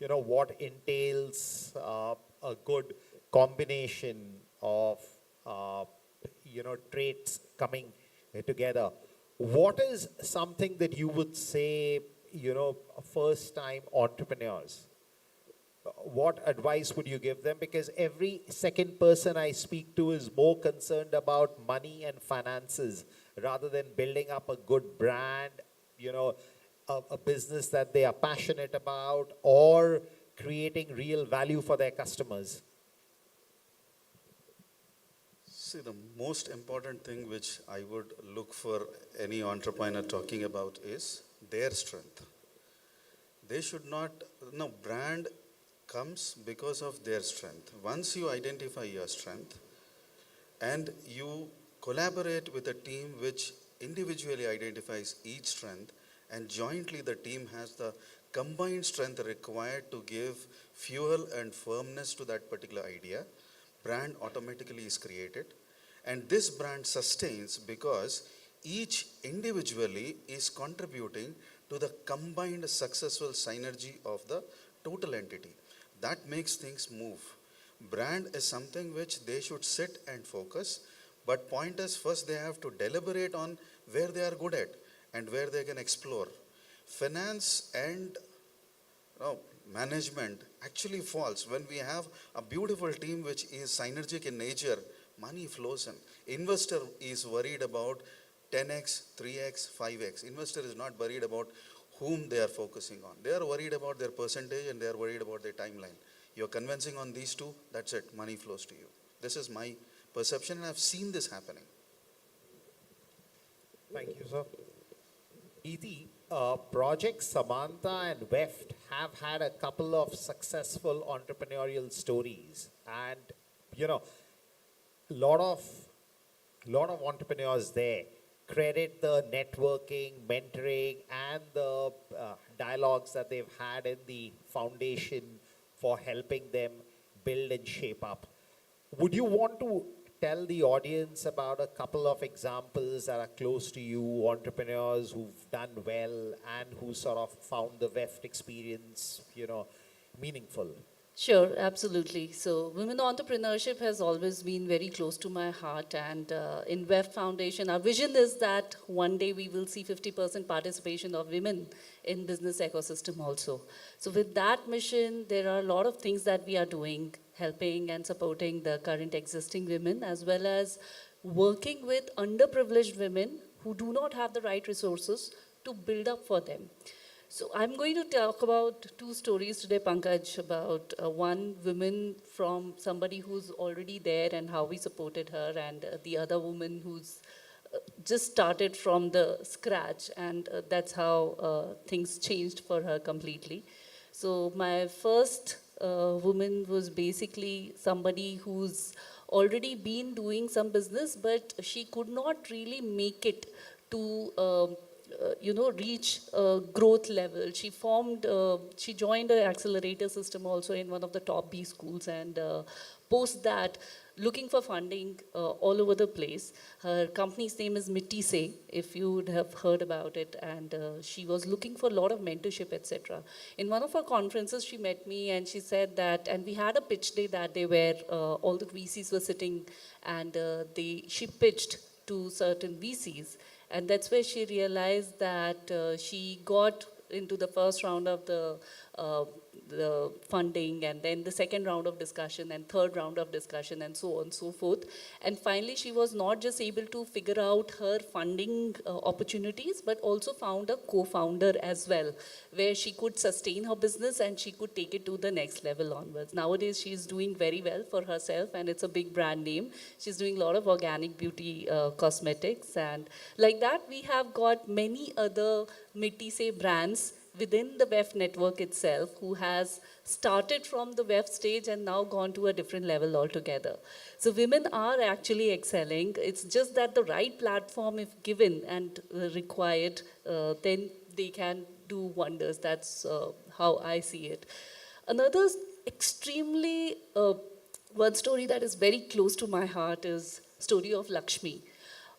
what entails a good combination of traits coming together. What is something that you would say first time entrepreneurs, what advice would you give them? Because every second person I speak to is more concerned about money and finances rather than building up a good brand, a business that they are passionate about, or creating real value for their customers. See, the most important thing which I would look for any entrepreneur talking about is their strength. They should not, no, brand comes because of their strength. Once you identify your strength and you collaborate with a team which individually identifies each strength, and jointly the team has the combined strength required to give fuel and firmness to that particular idea, brand automatically is created. And this brand sustains because each individually is contributing to the combined successful synergy of the total entity. That makes things move. Brand is something which they should sit and focus, but point is first they have to deliberate on where they are good at and where they can explore. Finance and management actually falls when we have a beautiful team which is synergic in nature. Money flows in. Investor is worried about 10x, 3x, 5x. Investor is not worried about whom they are focusing on. They are worried about their percentage and they are worried about their timeline. You're convincing on these two, that's it, money flows to you. This is my perception, and I've seen this happening. Thank you, sir. ET, Project Samantha and WEFT have had a couple of successful entrepreneurial stories, and lot of entrepreneurs there credit the networking, mentoring, and the dialogues that they've had in the foundation for helping them build and shape up. Would you want to tell the audience about a couple of examples that are close to you, entrepreneurs who've done well and who sort of found the WEFT experience, meaningful? Sure, absolutely. So women entrepreneurship has always been very close to my heart, and in WEF Foundation, our vision is that one day we will see 50% participation of women in business ecosystem also. So with that mission, there are a lot of things that we are doing, helping and supporting the current existing women, as well as working with underprivileged women who do not have the right resources to build up for them. So I'm going to talk about two stories today, Pankaj, about one woman from somebody who's already there and how we supported her, and the other woman who's just started from the scratch, and that's how things changed for her completely. So my first woman was basically somebody who's already been doing some business, but she could not really make it to reach a growth level. She joined an accelerator system also in one of the top B schools, and post that, looking for funding all over the place. Her company's name is Mitise, if you would have heard about it, and she was looking for a lot of mentorship, etc. In one of our conferences, she met me and she said that, and we had a pitch day that day where all the VCs were sitting, and she pitched to certain VCs, and that's where she realized that she got into the first round of the funding, and then the second round of discussion, and third round of discussion, and so on and so forth. And finally, she was not just able to figure out her funding opportunities, but also found a co-founder as well, where she could sustain her business and she could take it to the next level onwards. Nowadays, she's doing very well for herself, and it's a big brand name. She's doing a lot of organic beauty cosmetics, and like that, we have got many other Mitise brands within the WEF network itself, who has started from the WEF stage and now gone to a different level altogether. So women are actually excelling. It's just that the right platform, if given and required, then they can do wonders. That's how I see it. Another extremely, one story that is very close to my heart is story of Lakshmi.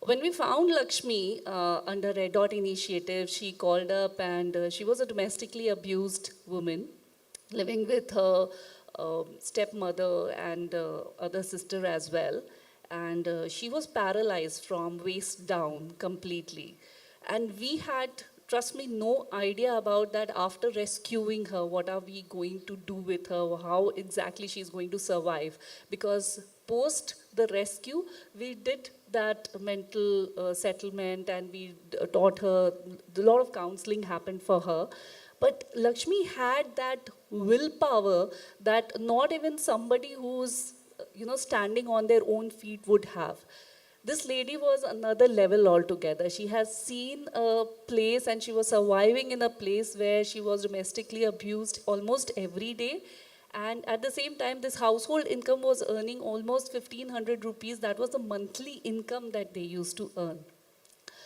When we found Lakshmi under Red Dot Initiative, she called up, and she was a domestically abused woman living with her stepmother and other sister as well. And she was paralyzed from waist down completely. And we had, trust me, no idea about that after rescuing her. What are we going to do with her? How exactly she's going to survive? Because post the rescue, we did that mental settlement, and we taught her, a lot of counseling happened for her. But Lakshmi had that willpower that not even somebody who's standing on their own feet would have. This lady was another level altogether. She has seen a place, and she was surviving in a place where she was domestically abused almost every day. And at the same time, this household income was earning almost 1,500 rupees. That was the monthly income that they used to earn.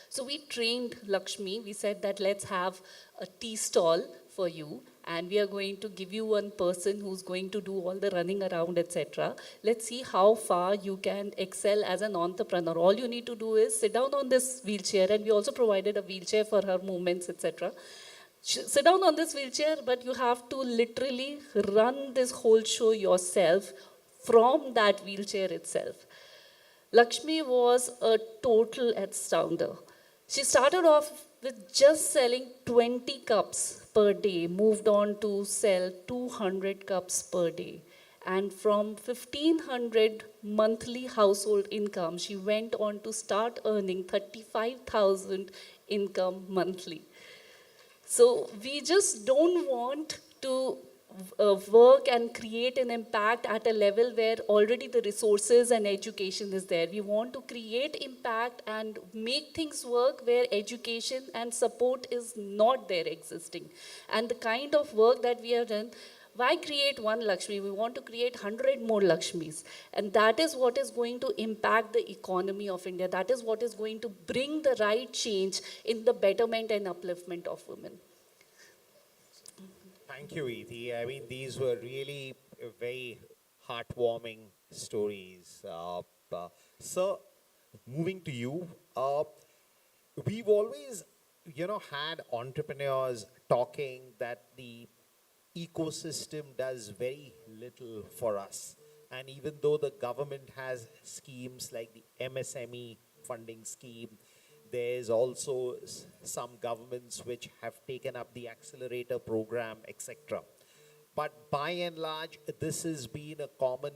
So we trained Lakshmi. We said that let's have a tea stall for you, and we are going to give you one person who's going to do all the running around, etc. Let's see how far you can excel as an entrepreneur. All you need to do is sit down on this wheelchair, and we also provided a wheelchair for her movements, etc. Sit down on this wheelchair, but you have to literally run this whole show yourself from that wheelchair itself. Lakshmi was a total astounding. She started off with just selling 20 cups per day, moved on to sell 200 cups per day. And from 1,500 monthly household income, she went on to start earning 35,000 income monthly. So we just don't want to work and create an impact at a level where already the resources and education is there. We want to create impact and make things work where education and support is not there existing. And the kind of work that we have done, why create one Lakshmi? We want to create 100 more Lakshmis. And that is what is going to impact the economy of India. That is what is going to bring the right change in the betterment and upliftment of women. Thank you, Ethi. I mean, these were really very heartwarming stories. Sir, moving to you, we've always, had entrepreneurs talking that the ecosystem does very little for us. And even though the government has schemes like the MSME funding scheme, there's also some governments which have taken up the accelerator program, etc. But by and large, this has been a common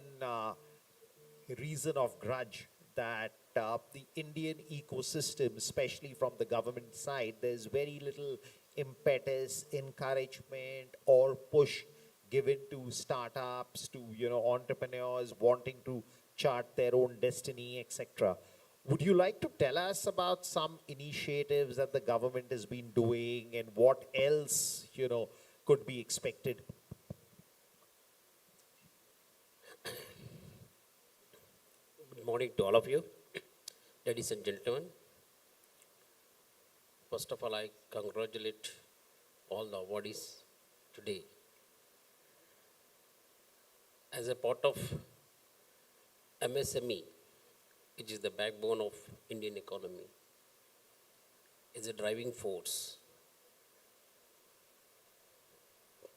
reason of grudge that the Indian ecosystem, especially from the government side, there's very little impetus, encouragement, or push given to startups, to entrepreneurs wanting to chart their own destiny, etc. Would you like to tell us about some initiatives that the government has been doing, and what else could be expected? Good morning to all of you, ladies and gentlemen. First of all, I congratulate all the awardees today. As a part of MSME, which is the backbone of Indian economy, is a driving force.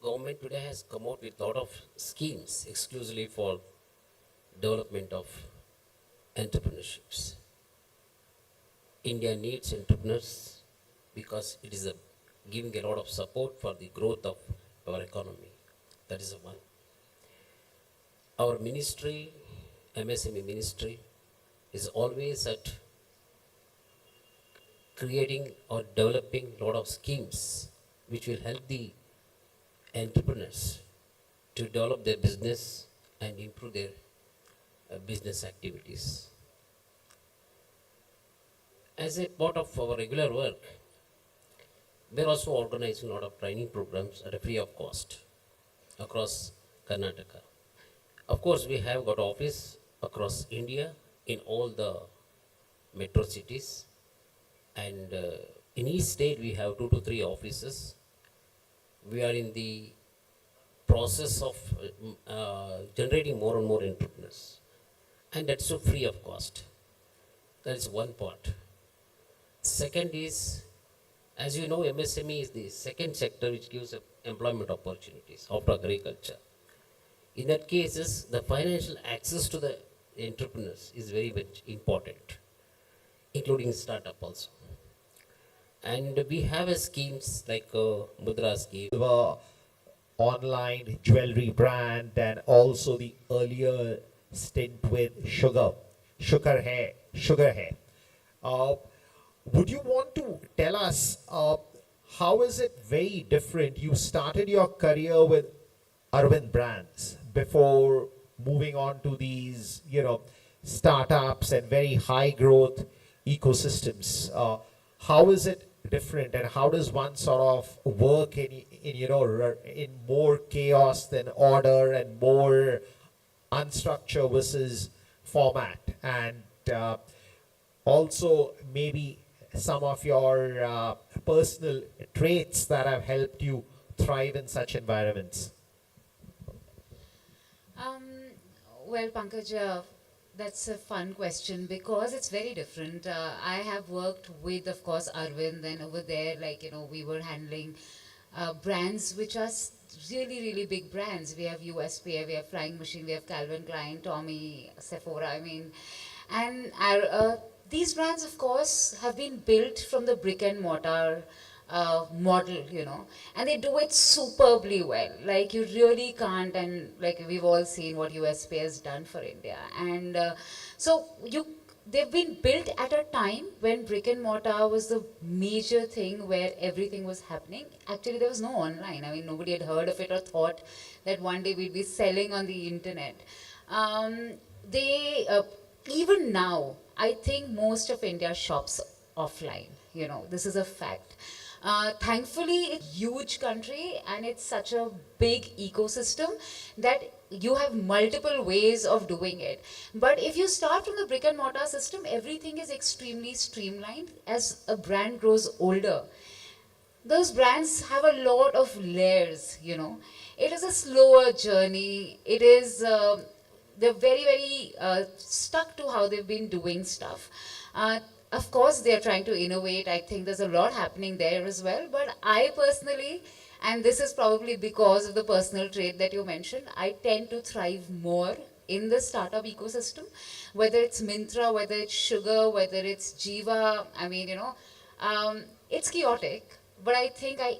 Government today has come out with a lot of schemes exclusively for development of entrepreneurships. India needs entrepreneurs because it is giving a lot of support for the growth of our economy. That is one. Our ministry, MSME ministry, is always at creating or developing a lot of schemes which will help the entrepreneurs to develop their business and improve their business activities. As a part of our regular work, we are also organizing a lot of training programs at a free of cost across Karnataka. Of course, we have got office across India in all the metro cities, and in each state we have 2 to 3 offices. We are in the process of generating more and more entrepreneurs, and that's so free of cost. That is one part. Second is, as you know, MSME is the second sector which gives employment opportunities after agriculture. In that cases, the financial access to the entrepreneurs is very much important, including startup also. And we have a schemes like Mudra scheme. Online jewelry brand, and also the earlier stint with sugar hair. Would you want to tell us how is it very different? You started your career with Arvind Brands before moving on to these, startups and very high growth ecosystems. How is it different, and how does one sort of work in more chaos than order, and more unstructured versus format, and also maybe some of your personal traits that have helped you thrive in such environments? Well, Pankaj, that's a fun question because it's very different. I have worked with, of course, Arvind, and over there, we were handling brands which are really, really big brands. We have USPA, we have Flying Machine, we have Calvin Klein, Tommy, Sephora, and these brands, of course, have been built from the brick and mortar model, and they do it superbly well. Like, you really can't, and like we've all seen what USP has done for India. And they've been built at a time when brick and mortar was the major thing where everything was happening. Actually, there was no online. Nobody had heard of it or thought that one day we'd be selling on the internet. Even now, I think most of India shops offline. This is a fact. Thankfully, it's a huge country and it's such a big ecosystem that you have multiple ways of doing it. But if you start from the brick and mortar system, everything is extremely streamlined. As a brand grows older, those brands have a lot of layers, It is a slower journey. It is, they're very, very stuck to how they've been doing stuff. Of course, they're trying to innovate. I think there's a lot happening there as well. But I personally, and this is probably because of the personal trait that you mentioned, I tend to thrive more in the startup ecosystem, whether it's Myntra, whether it's Sugar, whether it's Jiva. It's chaotic, but I think I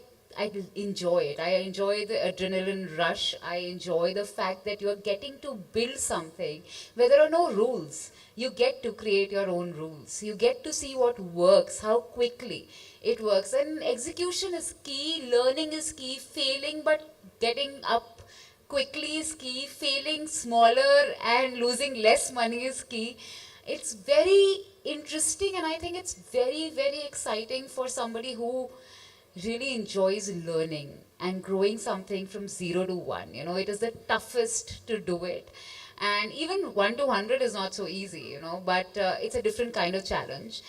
enjoy it. I enjoy the adrenaline rush. I enjoy the fact that you're getting to build something where there are no rules. You get to create your own rules. You get to see what works, how quickly it works. And execution is key, learning is key, failing but getting up quickly is key, failing smaller and losing less money is key. It's very interesting, and I think it's very, very exciting for somebody who really enjoys learning and growing something from 0 to 1. It is the toughest to do it. And even 1 to 100 is not so easy, you know, but it's a different kind of challenge.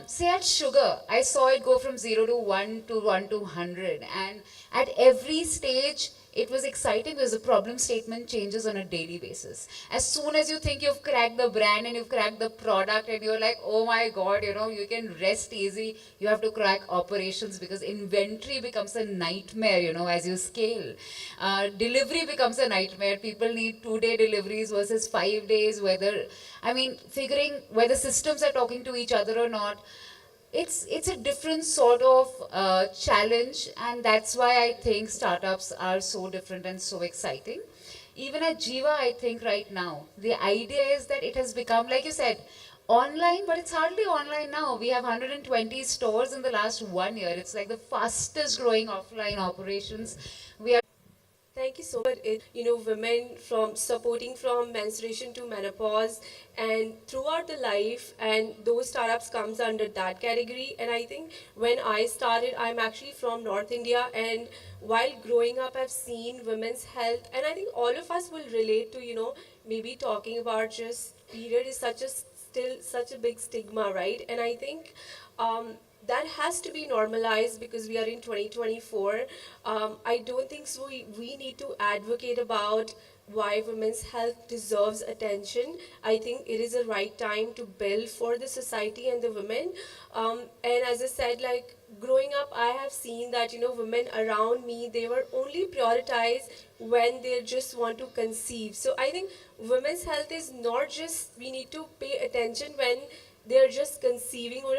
Say at sugar, I saw it go from 0 to 1 to 1 to 100. And at every stage, it was exciting because the problem statement changes on a daily basis. As soon as you think you've cracked the brand and you've cracked the product and you're like, oh my God, you know, you can rest easy, you have to crack operations because inventory becomes a nightmare, you know, as you scale. Delivery becomes a nightmare. People need 2-day deliveries versus 5 days, figuring whether systems are talking to each other or not. It's a different sort of challenge, and that's why I think startups are so different and so exciting. Even at Jiva, I think right now, the idea is that it has become, like you said, online, but it's hardly online now. We have 120 stores in the last 1 year. It's like the fastest growing offline operations. We are Thank you so much. Women from supporting from menstruation to menopause and throughout the life, and those startups comes under that category. And I think when I started, I'm actually from North India, and while growing up, I've seen women's health, and I think all of us will relate to, maybe talking about just period is still such a big stigma, right? And I think that has to be normalized because we are in 2024. I don't think so. We need to advocate about why women's health deserves attention. I think it is the right time to build for the society and the women. And as I said, like growing up, I have seen that, women around me, they were only prioritized when they just want to conceive. So I think women's health is not just, we need to pay attention when they're just conceiving or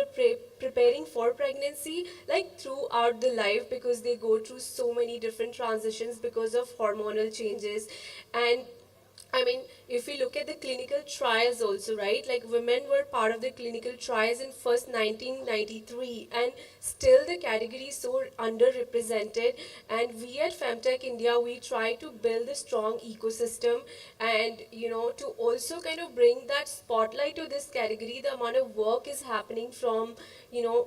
preparing for pregnancy, like throughout the life, because they go through so many different transitions because of hormonal changes. And I mean, if we look at the clinical trials also, right? Like women were part of the clinical trials in first 1993, and still the category is so underrepresented. And we at Femtech India, we try to build a strong ecosystem, and to also kind of bring that spotlight to this category. The amount of work is happening from,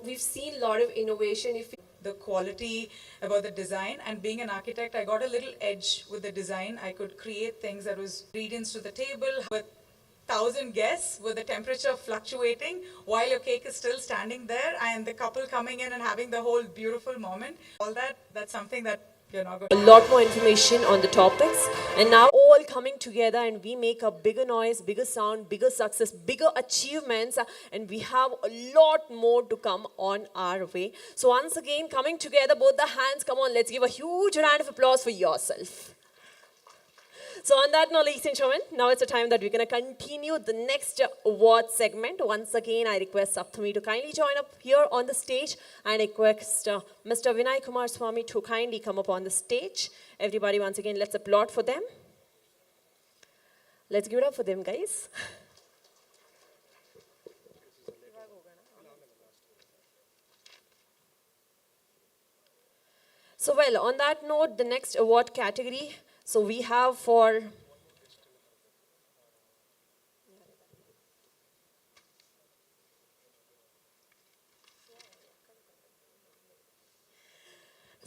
we've seen a lot of innovation. If the quality about the design, and being an architect, I got a little edge with the design. I could create things that was ingredients to the table with 1,000 guests, with the temperature fluctuating while your cake is still standing there, and the couple coming in and having the whole beautiful moment. All that's something that you're not going a lot more information on the topics, and now all coming together and we make a bigger noise, bigger sound, bigger success, bigger achievements, and we have a lot more to come on our way. So once again, coming together, both the hands, come on, let's give a huge round of applause for yourself. So on that note, ladies and gentlemen, now it's the time that we're going to continue the next award segment. Once again, I request Saptami to kindly join up here on the stage, and I request Mr. Vinay Kumar Swami to kindly come up on the stage. Everybody, once again, let's applaud for them. Let's give it up for them, guys. So well, on that note, the next award category, so we have for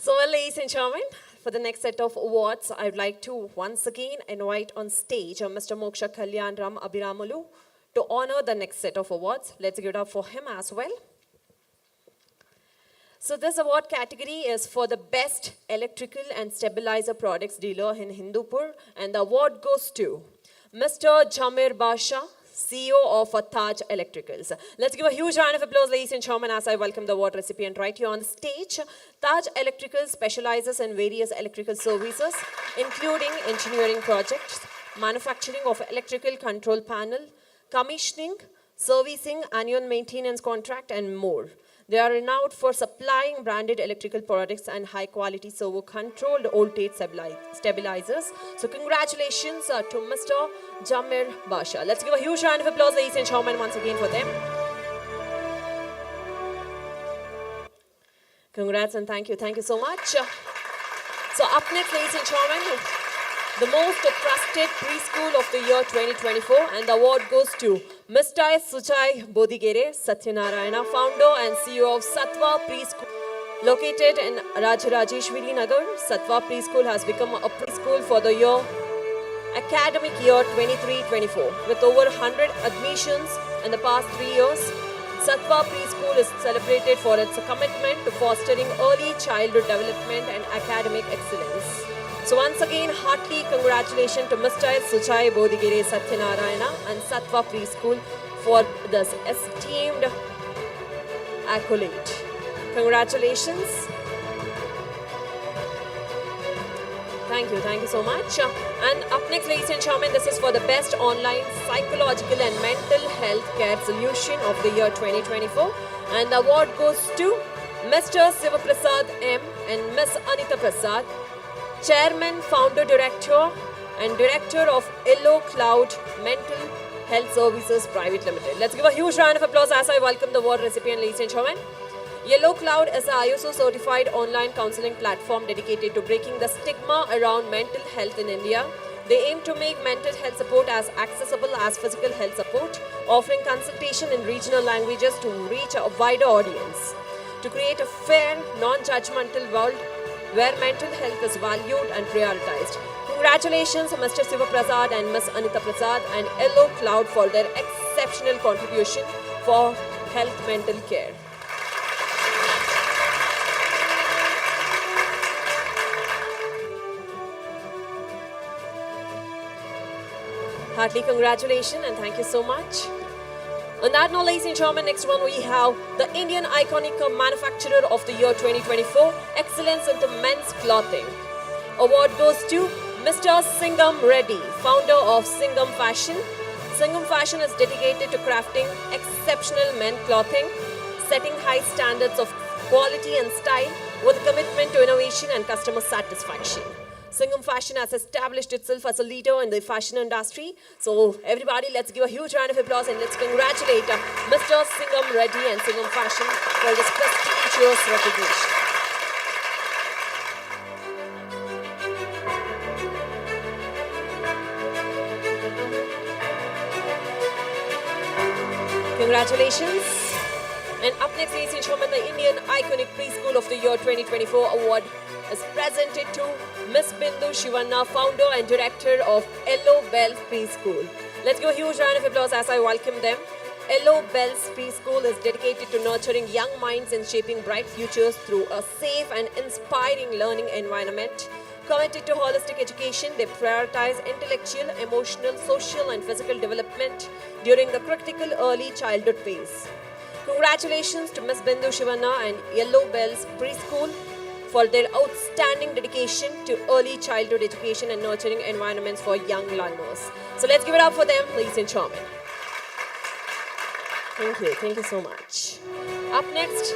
well, ladies and gentlemen, for the next set of awards, I would like to once again invite on stage Mr. Moksha Kalyan Ram Abhiramalu to honor the next set of awards. Let's give it up for him as well. So this award category is for the best electrical and stabilizer products dealer in Hindupur, and the award goes to Mr. Jamir Basha, CEO of Taj Electricals. Let's give a huge round of applause, ladies and gentlemen, as I welcome the award recipient right here on the stage. Taj Electricals specializes in various electrical services, including engineering projects, manufacturing of electrical control panel, commissioning, servicing, annual maintenance contract, and more. They are renowned for supplying branded electrical products and high-quality servo-controlled voltage stabilizers. So congratulations to Mr. Jamir Basha. Let's give a huge round of applause, ladies and gentlemen, once again for them. Congrats and thank you. Thank you so much. So up next, ladies and gentlemen, the most trusted preschool of the year 2024, and the award goes to Mr. Sujay Bodigere Satyanarayana, founder and CEO of Sattva Preschool. Located in Rajarajeshwari Nagar, Sattva Preschool has become a preschool for the year academic year 23-24 with over 100 admissions in the past 3 years. Sattva Preschool is celebrated for its commitment to fostering early childhood development and academic excellence. So once again, hearty congratulations to Mr. Suchai Bodigire Satyanarayana and Sattva Preschool for this esteemed accolade. Congratulations. Thank you so much. And up next, ladies and gentlemen, this is for the best online psychological and mental health care solution of the year 2024. And the award goes to Mr. Sivaprasad M. and Miss Anita Prasad, Chairman, Founder, Director and Director of Yellow Cloud Mental Health Services Private Limited. Let's give a huge round of applause as I welcome the award recipient, ladies and gentlemen. Yellow Cloud is an ISO certified online counseling platform dedicated to breaking the stigma around mental health in India. They aim to make mental health support as accessible as physical health support, offering consultation in regional languages to reach a wider audience. To create a fair, non-judgmental world where mental health is valued and prioritized. Congratulations Mr. Siva Prasad and Ms. Anita Prasad and Yellow Cloud for their exceptional contribution for health mental care. Heartily congratulations and thank you so much. On that note, ladies and gentlemen, next one we have the Indian Iconic Manufacturer of the Year 2024, Excellence into Men's Clothing. Award goes to Mr. Singham Reddy, founder of Singham Fashion. Singham Fashion is dedicated to crafting exceptional men clothing, setting high standards of quality and style with a commitment to innovation and customer satisfaction. Singham Fashion has established itself as a leader in the fashion industry. So everybody, let's give a huge round of applause and let's congratulate Mr. Singham Reddy and Singham Fashion for this prestigious recognition. Congratulations. And up next, ladies and gentlemen, the Indian Iconic Preschool of the Year 2024 award is presented to Miss Bindu Shivanna, founder and director of Yellow Bells Preschool. Let's give a huge round of applause as I welcome them. Yellow Bells Preschool is dedicated to nurturing young minds and shaping bright futures through a safe and inspiring learning environment. Committed to holistic education, they prioritize intellectual, emotional, social and physical development during the critical early childhood phase. Congratulations to Ms. Bindu Shivanna and Yellow Bells Preschool for their outstanding dedication to early childhood education and nurturing environments for young learners. So let's give it up for them, ladies and gentlemen. Thank you so much. Up next,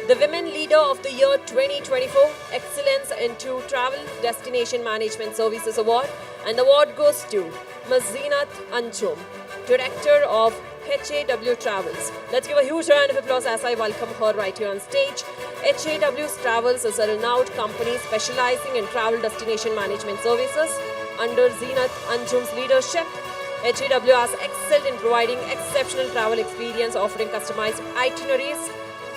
the Women Leader of the Year 2024, Excellence into Travel Destination Management Services Award. And the award goes to Ms. Zeenat Anchum, Director of HAW Travels. Let's give a huge round of applause as I welcome her right here on stage. HAW Travels is a renowned company specializing in travel destination management services. Under Zeenat Anjum's leadership, HAW has excelled in providing exceptional travel experience, offering customized itineraries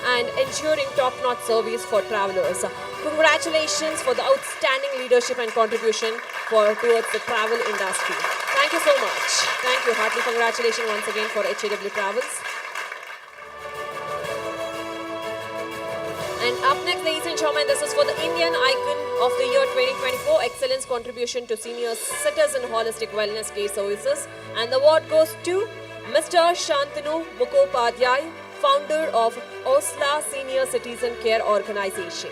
and ensuring top-notch service for travelers. Congratulations for the outstanding leadership and contribution towards the travel industry. Thank you so much. Thank you. Heartily congratulations once again for HAW Travels. And up next, ladies and gentlemen, this is for the Indian Icon of the Year 2024, Excellence Contribution to Senior Citizen Holistic Wellness Care Services. And the award goes to Mr. Shantanu Mukhopadhyay, founder of OSLA Senior Citizen Care Organization.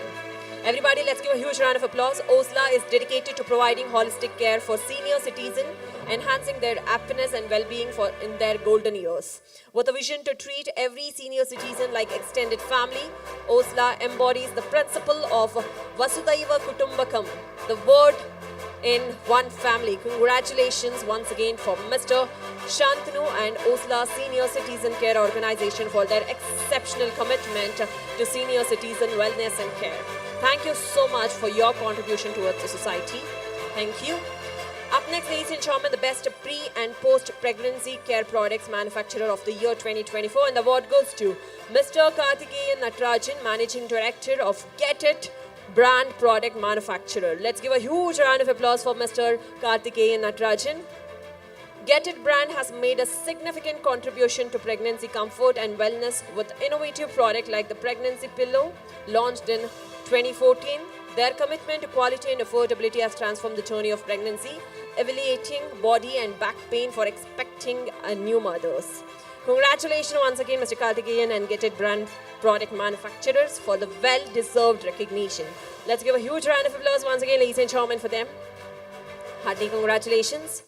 Everybody, let's give a huge round of applause. OSLA is dedicated to providing holistic care for senior citizens, enhancing their happiness and well-being in their golden years. With a vision to treat every senior citizen like extended family, OSLA embodies the principle of Vasudhaiva Kutumbakam, the word in one family. Congratulations once again for Mr. Shantanu and OSLA Senior Citizen Care Organization for their exceptional commitment to senior citizen wellness and care. Thank you so much for your contribution towards the society. Thank you. Up next, ladies and gentlemen, the best pre- and post-pregnancy care products manufacturer of the year 2024, and the award goes to Mr. Karthikeyan Natarajan, Managing Director of Get It brand product manufacturer. Let's give a huge round of applause for Mr. Karthikeyan Natarajan. Get It brand has made a significant contribution to pregnancy comfort and wellness with innovative product like the pregnancy pillow launched in 2014. Their commitment to quality and affordability has transformed the journey of pregnancy, alleviating body and back pain for expecting new mothers. Congratulations once again, Mr. Karthikeyan and Get It brand product manufacturers for the well-deserved recognition. Let's give a huge round of applause once again, ladies and gentlemen, for them. Hearty congratulations.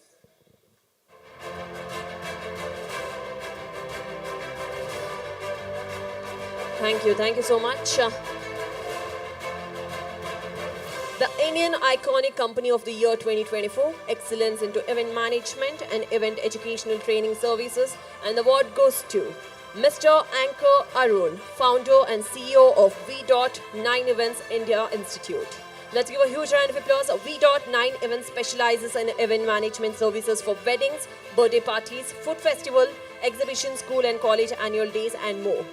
Thank you so much. The Indian Iconic Company of the Year 2024, Excellence into Event Management and Event Educational Training Services, and the award goes to Mr. Anchor Arun, founder and CEO of V.9 Events India Institute. Let's give a huge round of applause. V.9 Events specializes in event management services for weddings, birthday parties, food festival, exhibition, school and college annual days, and more.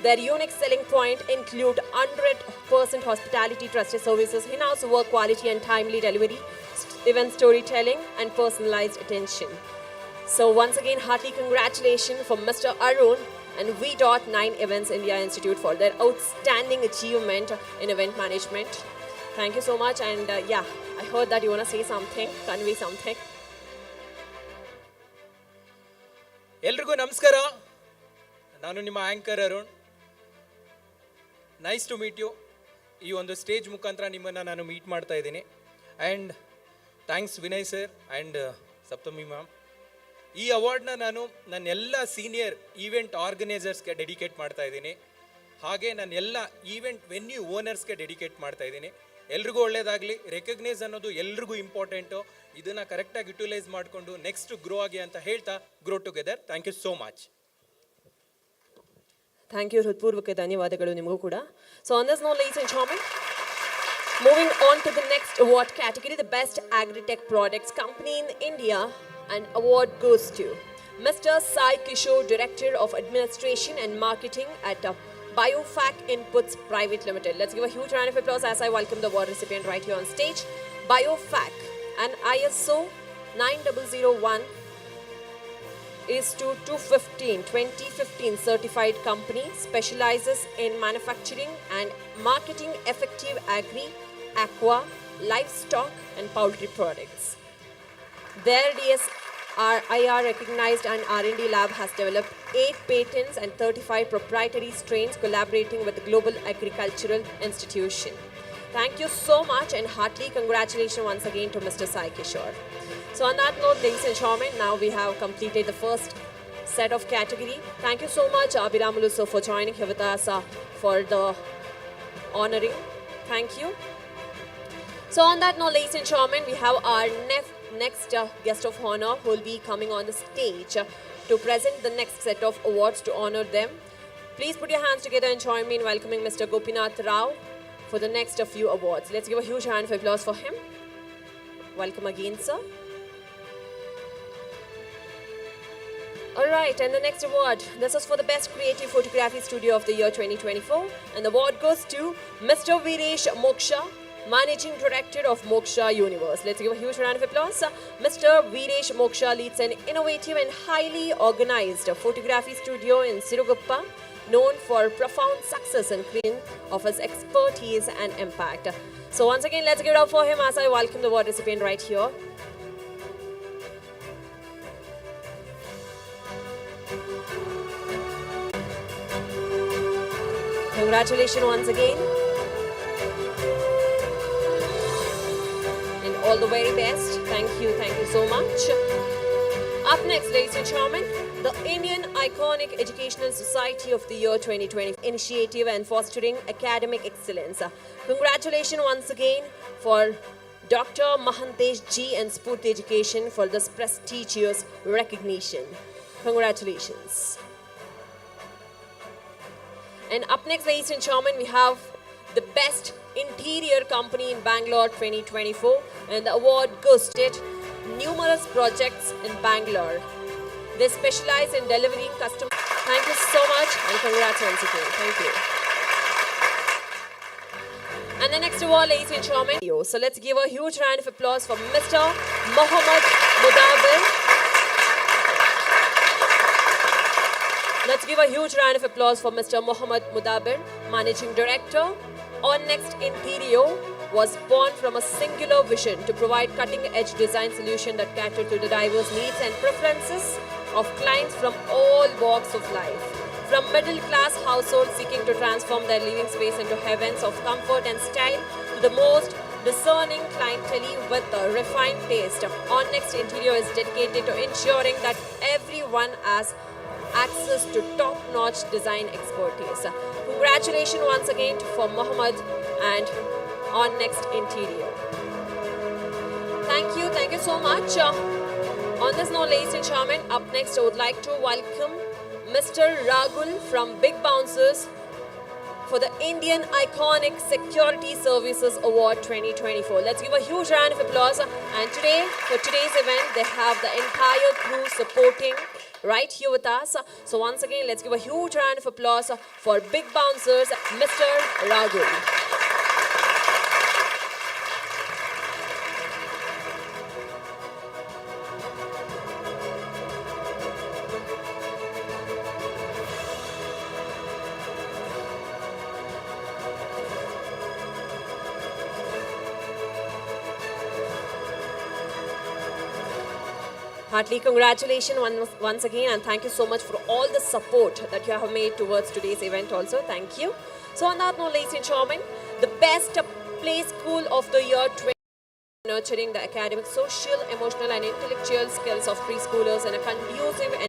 Their unique selling point include 100% hospitality trusted services, in-house work quality and timely delivery, event storytelling, and personalized attention. So once again, hearty congratulations for Mr. Arun and V.9 Events India Institute for their outstanding achievement in event management. Thank you so much. And yeah, I heard that you want to say something, convey something. ಎಲ್ರಿಗೂ ನಮಸ್ಕಾರ. ನಾನು ನಿಮ್ಮ anchor Arun. Nice to meet you. ಈ ಒಂದು stage ಮುಖಾಂತರ ನಿಮ್ಮನ್ನು ನಾನು meet ಮಾಡ್ತಾ ಇದ್ದೀನಿ. And thanks Vinay sir and Saptami ma'am. ಈ ಅವಾರ್ಡ್ನ ನಾನು ನನ್ನೆಲ್ಲ ಸೀನಿಯರ್ ಈವೆಂಟ್ ಆರ್ಗನೈಸರ್ಸ್ಗೆ ಡೆಡಿಕೇಟ್ ಮಾಡ್ತಾ ಇದ್ದೀನಿ. ಹಾಗೆ ನನ್ನೆಲ್ಲ ಈವೆಂಟ್ ವೆನ್ಯೂ ಓನರ್ಸ್ಗೆ ಡೆಡಿಕೇಟ್ ಮಾಡ್ತಾ ಇದ್ದೀನಿ. ಎಲ್ರಿಗೂ ಒಳ್ಳೇದಾಗಲಿ. ರೆಕಗ್ನೈಸ್ ಅನ್ನೋದು ಎಲ್ರಿಗೂ ಇಂಪಾರ್ಟೆಂಟು. ಇದನ್ನು ಕರೆಕ್ಟಾಗಿ ಯುಟಿಲೈಸ್ ಮಾಡಿಕೊಂಡು ನೆಕ್ಸ್ಟ್ ಗ್ರೋ ಆಗಿ ಅಂತ ಹೇಳ್ತಾ grow together. Thank you so much. Thank you, ಹೃತ್ಪೂರ್ವಕ ಧನ್ಯವಾದಗಳು ನಿಮಗೂ ಕೂಡ. So on this note, ladies and gentlemen, moving on to the next award category, the Best Agri-Tech Products Company in India, an award goes to Mr. Sai Kishore, Director of Administration and Marketing at Biofac Inputs Private Limited. Let's give a huge round of applause as I welcome the award recipient right here on stage. Biofac, an ISO 9001 is to 2015 certified company, specializes in manufacturing and marketing effective agri, aqua, livestock and poultry products. Their DSIR recognized and R&D lab has developed 8 patents and 35 proprietary strains collaborating with the Global Agricultural Institution. Thank you so much and heartily congratulations once again to Mr. Sai Kishore. So on that note, ladies and gentlemen, now we have completed the first set of category. Thank you so much, Abhiramulu sir, for joining here with us for the honoring. Thank you. So on that note, ladies and gentlemen, we have our next guest of honor who will be coming on the stage to present the next set of awards to honor them. Please put your hands together and join me in welcoming Mr. Gopinath Rao for the next few awards. Let's give a huge round of applause for him. Welcome again, sir. Alright, and the next award, this is for the Best Creative Photography Studio of the Year 2024, and the award goes to Mr. Viresh Moksha, Managing Director of Moksha Universe. Let's give a huge round of applause. Mr. Viresh Moksha leads an innovative and highly organized photography studio in Sirugappa, known for profound success and creation of his expertise and impact. So once again, let's give it up for him as I welcome the award recipient right here. Congratulations once again. And all the very best. Thank you so much. Up next, ladies and gentlemen, the Indian Iconic Educational Society of the Year 2020 initiative and fostering academic excellence. Congratulations once again for Dr. Mahantesh G and Spurti Education for this prestigious recognition. Congratulations. And up next, ladies and gentlemen, we have the Best Interior Company in Bangalore 2024, and the award goes to numerous projects in Bangalore. They specialize in delivering custom. Thank you so much and congrats once again. Thank you. And And the next award, ladies and gentlemen. So let's give a huge round of applause for Mr. Mohammad Mudabir. Let's give a huge round of applause for Mr. Mohammad Mudabir, Managing Director. On Next Interior was born from a singular vision to provide cutting-edge design solutions that cater to the diverse needs and preferences of clients from all walks of life. From middle-class households seeking to transform their living space into heavens of comfort and style to the most discerning clientele with a refined taste, On Next Interior is dedicated to ensuring that everyone has access to top-notch design expertise. Congratulations once again for Mohammed and On Next Interior. Thank you so much. On this note, ladies and gentlemen, up next I would like to welcome Mr. Ragul from Big Bouncers for the Indian Iconic Security Services Award 2024. Let's give a huge round of applause. And today, for today's event, they have the entire crew supporting right here with us. So once again, let's give a huge round of applause for Big Bouncers, Mr. Ragul. Heartily congratulations once again, and thank you so much for all the support that you have made towards today's event also. Thank you. So on that note, ladies and gentlemen, the best play school of the year 20, nurturing the academic, social, emotional and intellectual skills of preschoolers in a conducive